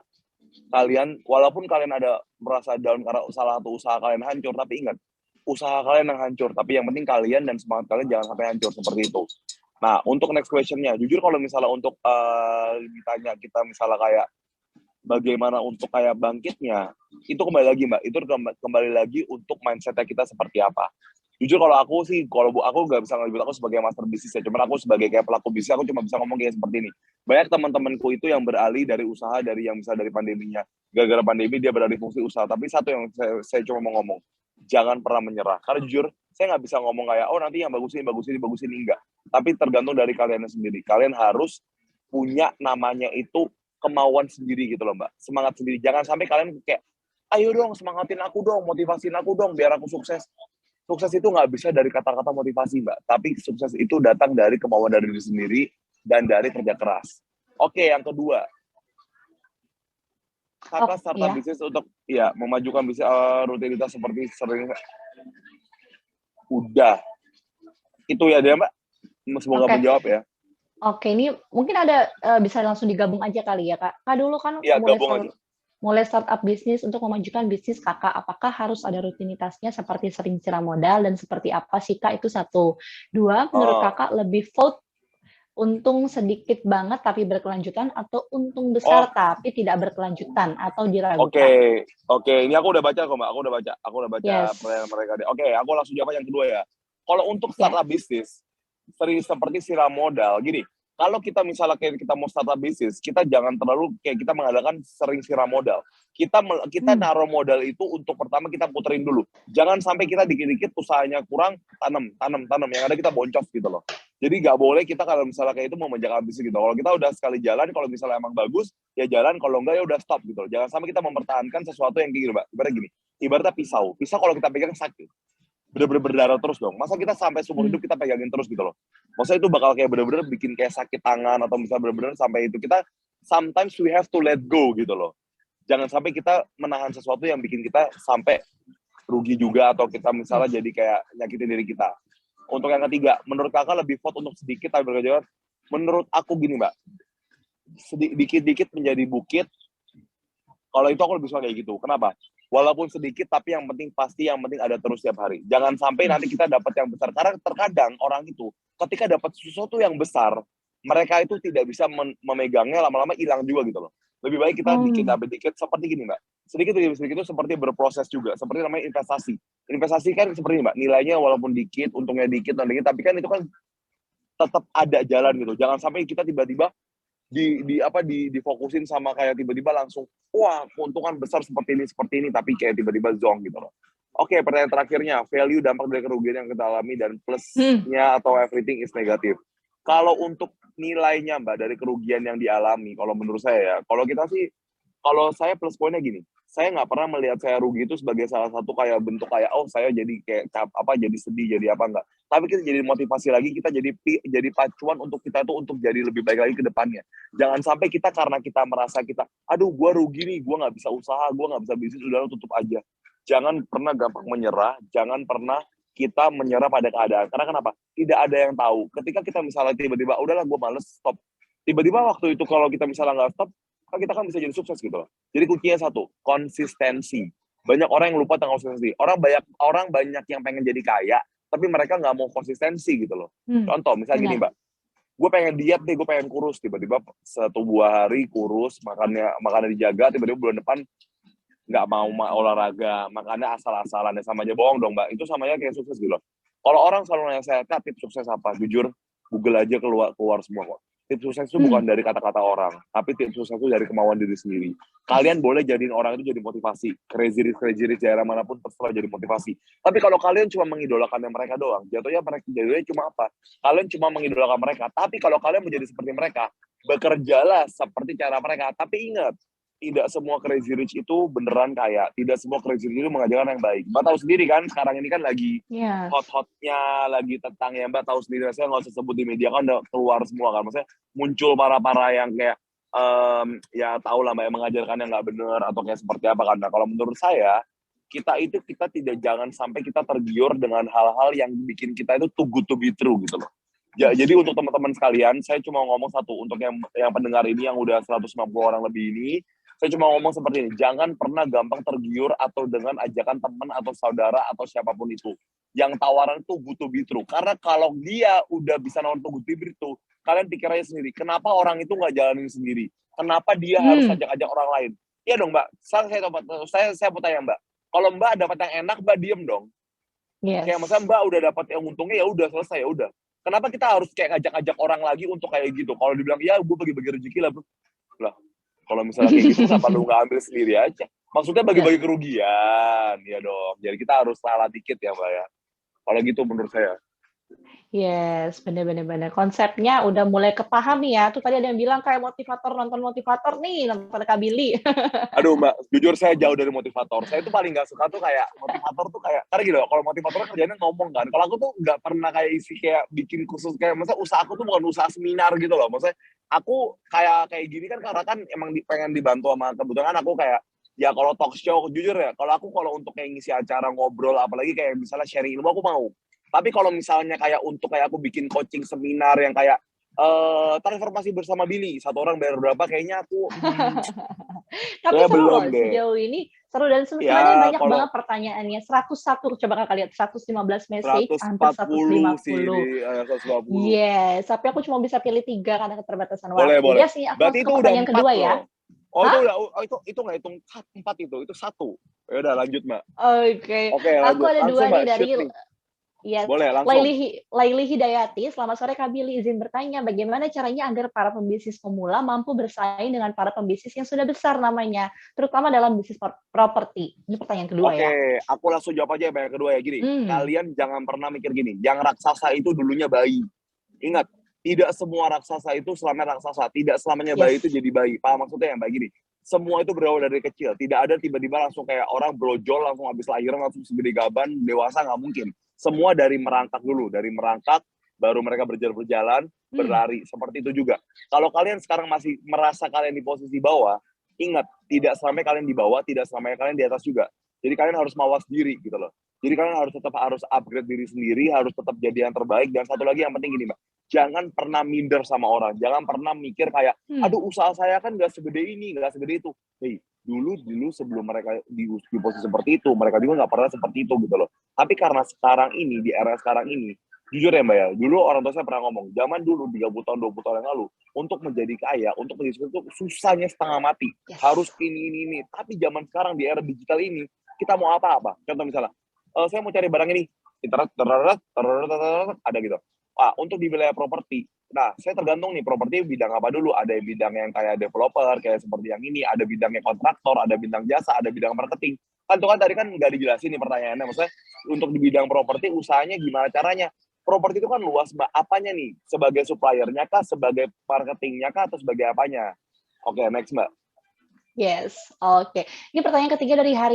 kalian, walaupun kalian ada merasa down karena salah satu usaha kalian hancur, tapi ingat, usaha kalian yang hancur. Tapi yang penting kalian dan semangat kalian jangan sampai hancur, seperti itu. Nah, untuk next question-nya, jujur kalau misalnya untuk ditanya kita misalnya kayak bagaimana untuk kayak bangkitnya, itu kembali lagi Mbak, itu kembali lagi untuk mindset kita seperti apa. Jujur kalau aku sih, aku nggak bisa ngelihat aku sebagai master bisnis ya, cuman aku sebagai kayak pelaku bisnis, aku cuma bisa ngomong kayak seperti ini. Banyak teman-temanku itu yang beralih dari usaha, dari yang bisa dari pandeminya. Gara-gara pandemi dia beralih fungsi usaha, tapi satu yang saya cuma mau ngomong, jangan pernah menyerah. Karena jujur, saya nggak bisa ngomong kayak, oh nanti yang bagus ini, enggak. Tapi tergantung dari kalian sendiri. Kalian harus punya namanya itu kemauan sendiri gitu loh Mbak. Semangat sendiri. Jangan sampai kalian kayak, ayo dong semangatin aku dong, motivasiin aku dong biar aku sukses. Sukses itu nggak bisa dari kata-kata motivasi Mbak. Tapi sukses itu datang dari kemauan dari diri sendiri dan dari kerja keras. Oke, yang kedua. Kata startup bisnis untuk memajukan bisnis rutinitas seperti sering. Udah. Itu ya dia Mbak. Semoga menjawab ya. Oke, ini mungkin ada bisa langsung digabung aja kali ya Kak. Kak dulu kan mulai startup bisnis untuk memajukan bisnis Kakak, apakah harus ada rutinitasnya seperti sering siram modal dan seperti apa sih Kak? Itu satu. Dua, menurut Kakak lebih vote untung sedikit banget tapi berkelanjutan atau untung besar tapi tidak berkelanjutan atau diragukan? Oke. Ini aku udah baca kok Mbak, aku udah baca pertanyaan mereka. Oke, aku langsung jawab yang kedua ya. Kalau untuk startup bisnis, sering seperti siram modal, gini, kalau kita misalnya kayak kita mau startup bisnis, kita jangan terlalu kayak kita mengadakan sering siram modal. Kita naruh modal itu untuk pertama kita puterin dulu. Jangan sampai kita dikit-dikit usahanya kurang, tanam. Yang ada kita boncos gitu loh. Jadi nggak boleh kita kalau misalnya kayak itu mau menjaga bisnis gitu. Kalau kita udah sekali jalan, kalau misalnya emang bagus, ya jalan. Kalau enggak ya udah stop gitu loh. Jangan sampai kita mempertahankan sesuatu yang kayak gini, Mbak. Ibaratnya gini, ibaratnya pisau. Pisau kalau kita pegang sakit. Bener-bener berdarah terus dong. Masa kita sampai seumur hidup kita pegangin terus gitu loh. Maksudnya itu bakal kayak bener-bener bikin kayak sakit tangan atau misalnya bener-bener sampai itu kita sometimes we have to let go gitu loh. Jangan sampai kita menahan sesuatu yang bikin kita sampai rugi juga atau kita misalnya jadi kayak nyakitin diri kita. Untuk yang ketiga, menurut Kakak lebih vote untuk sedikit tapi berkelanjutan? Menurut aku gini Mbak, dikit-dikit menjadi bukit. Kalau itu aku lebih suka kayak gitu. Kenapa? Walaupun sedikit, tapi yang penting ada terus setiap hari. Jangan sampai nanti kita dapat yang besar. Karena terkadang orang itu, ketika dapat sesuatu yang besar, mereka itu tidak bisa memegangnya, lama-lama hilang juga gitu loh. Lebih baik kita dikit demi dikit, seperti gini Mbak. Sedikit demi sedikit itu seperti berproses juga. Seperti namanya investasi. Investasi kan seperti ini Mbak, nilainya walaupun dikit, untungnya dikit, tapi kan itu kan tetap ada jalan gitu. Jangan sampai kita tiba-tiba difokusin sama kayak tiba-tiba langsung wah keuntungan besar seperti ini tapi kayak tiba-tiba zong gitu loh. Oke, pertanyaan terakhirnya, value dampak dari kerugian yang kita alami dan plusnya atau everything is negatif. Kalau untuk nilainya Mbak dari kerugian yang dialami, kalau menurut saya ya, kalau saya plus poinnya gini, saya nggak pernah melihat saya rugi itu sebagai salah satu kayak bentuk kayak saya jadi kayak jadi sedih jadi apa enggak. Tapi kita jadi motivasi lagi, kita jadi pacuan untuk kita itu untuk jadi lebih baik lagi ke depannya. Jangan sampai kita karena kita merasa kita, aduh gue rugi nih, gue nggak bisa usaha, gue nggak bisa bisnis, udah tutup aja. Jangan pernah gampang menyerah, jangan pernah kita menyerah pada keadaan. Karena kenapa? Tidak ada yang tahu. Ketika kita misalnya tiba-tiba, udahlah gue males, stop. Tiba-tiba waktu itu kalau kita misalnya nggak stop, kita kan bisa jadi sukses gitu loh. Jadi kuncinya satu, konsistensi. Banyak orang yang lupa tentang konsistensi. Orang banyak yang pengen jadi kaya, tapi mereka nggak mau konsistensi gitu loh. Contoh, misalnya gini Mbak, gue pengen diet nih, gue pengen kurus, tiba-tiba 1-2 hari kurus, makannya dijaga, tiba-tiba bulan depan nggak mau olahraga, makannya asal-asalan, sama aja bohong dong Mbak. Itu sama aja kayak sukses gitu loh. Kalau orang selalu nanya saya, Kak, tips sukses apa? Jujur, Google aja keluar semua kok. Tips sukses itu bukan dari kata-kata orang, tapi tips sukses itu dari kemauan diri sendiri. Kalian boleh jadiin orang itu jadi motivasi. Crazy rich daerah manapun terserah jadi motivasi. Tapi kalau kalian cuma mengidolakan mereka doang, jatuhnya cuma apa? Kalian cuma mengidolakan mereka. Tapi kalau kalian menjadi seperti mereka, bekerjalah seperti cara mereka. Tapi ingat, tidak semua crazy rich itu beneran kaya. Tidak semua crazy rich itu mengajarkan yang baik. Mbak tahu sendiri kan, sekarang ini kan lagi hot-hotnya, lagi tentang ya Mbak tahu sendiri. Saya nggak usah sebut di media kan udah keluar semua kan. Maksudnya muncul para yang kayak ya tahu lah Mbak yang mengajarkan yang nggak bener atau kayak seperti apa kan. Nah, kalau menurut saya kita tidak jangan sampai kita tergiur dengan hal-hal yang bikin kita itu too good to be true gitu loh. Jadi untuk teman-teman sekalian, saya cuma ngomong satu untuk yang pendengar ini yang udah 150 orang lebih ini. Saya cuma ngomong seperti ini, jangan pernah gampang tergiur atau dengan ajakan teman atau saudara atau siapapun itu. Yang tawaran itu butuh bitru. Karena kalau dia udah bisa nawar too good to be true, kalian pikir aja sendiri, kenapa orang itu nggak jalanin sendiri? Kenapa dia harus ajak-ajak orang lain? Iya dong, Mbak. Saya mau tanya, Mbak. Kalau Mbak dapat yang enak, Mbak diem dong. Yes. Kayak misalnya Mbak udah dapat yang untungnya, ya udah selesai, ya udah. Kenapa kita harus kayak ngajak-ngajak orang lagi untuk kayak gitu? Kalau dibilang, ya gue bagi-bagi rezeki lah, bro. Lah, kalau misalnya kayak gitu, kenapa lu nggak ambil sendiri aja? Maksudnya bagi-bagi kerugian, ya dong. Jadi kita harus salah dikit ya, Mbak ya. Kalau gitu menurut saya. Yes, bener. Konsepnya udah mulai kepaham nih ya. Tuh tadi ada yang bilang kayak nonton motivator nih, nonton Kak Billy. Aduh Mbak, jujur saya jauh dari motivator. Saya tuh paling nggak suka tuh kayak motivator tuh kayak, karena gitu loh, kalau motivator kerjanya ngomong kan. Kalau aku tuh nggak pernah kayak isi kayak bikin khusus kayak, maksudnya usaha aku tuh bukan usaha seminar gitu loh. Maksudnya aku kayak gini kan karena kan emang pengen dibantu sama kebetulan aku kayak, ya kalau talk show, jujur ya, kalau untuk kayak ngisi acara ngobrol, apalagi kayak misalnya sharing ilmu, aku mau. Tapi kalau misalnya kayak untuk kayak aku bikin coaching seminar yang kayak transformasi bersama Billy, 1 orang bayar berapa, kayaknya aku Tapi ya seru belum loh, deh. sejauh ini seru dan sebenarnya Ya banyak kalau banget pertanyaannya. 101 coba Kakak lihat, 115 message, hampir 140 sih 150. di 150. Yes, tapi aku cuma bisa pilih 3 karena keterbatasan Boleh. waktu. Yes nih, aku Berarti langsung itu ke udah pertanyaan 4 kedua loh. ya. Oh, Hah? itu nggak hitung 4 itu 1. Ya udah lanjut, Mbak. Oke. Oke, Aku lanjut. ada Langsung, 2 Mbak, nih dari shoot nih. ya, Boleh, langsung. Laili Hidayati. Selamat sore Kak Billy, izin bertanya bagaimana caranya agar para pembisnis pemula mampu bersaing dengan para pembisnis yang sudah besar namanya, terutama dalam bisnis properti. Ini pertanyaan kedua ya. Oke, aku langsung jawab aja yang kedua ya, gini. Kalian jangan pernah mikir gini, yang raksasa itu dulunya bayi. Ingat, tidak semua raksasa itu selamanya raksasa, tidak selamanya bayi itu jadi bayi. Paham maksudnya yang bayi gini? Semua itu berawal dari kecil, tidak ada tiba-tiba langsung kayak orang brojol, langsung habis lahiran, langsung segede gaban, dewasa, nggak mungkin. Semua dari merangkak dulu, baru mereka berjalan, berlari, seperti itu juga. Kalau kalian sekarang masih merasa kalian di posisi bawah, ingat, tidak selamanya kalian di bawah, tidak selamanya kalian di atas juga. Jadi kalian harus mawas diri gitu loh. Jadi kalian harus upgrade diri sendiri, harus tetap jadi yang terbaik. Dan satu lagi yang penting gini, Mbak, jangan pernah minder sama orang, jangan pernah mikir kayak, aduh usaha saya kan nggak segede ini, nggak segede itu. Hey, dulu sebelum mereka di posisi seperti itu, mereka juga nggak pernah seperti itu gitu loh. Tapi karena sekarang ini, di era sekarang ini, jujur ya Mbak ya, dulu orang tua saya pernah ngomong, zaman dulu 30 tahun, 20 tahun yang lalu, untuk menjadi kaya, untuk menjadi seperti itu, susahnya setengah mati. Harus ini. Tapi zaman sekarang di era digital ini, kita mau apa-apa. Contoh misalnya, saya mau cari barang ini, internet, ada gitu. Untuk di wilayah properti, nah saya tergantung nih properti bidang apa dulu. Ada bidang yang kayak developer, kayak seperti yang ini, ada bidangnya kontraktor, ada bidang jasa, ada bidang marketing. Kan tuh kan tadi kan nggak dijelasin nih pertanyaannya, maksudnya untuk di bidang properti usahanya gimana caranya? Properti itu kan luas, Mbak. Apanya nih? Sebagai suppliernya kah, sebagai marketingnya kah, atau sebagai apanya? Oke, next, Mbak. Yes, oke. Ini pertanyaan ketiga dari Hari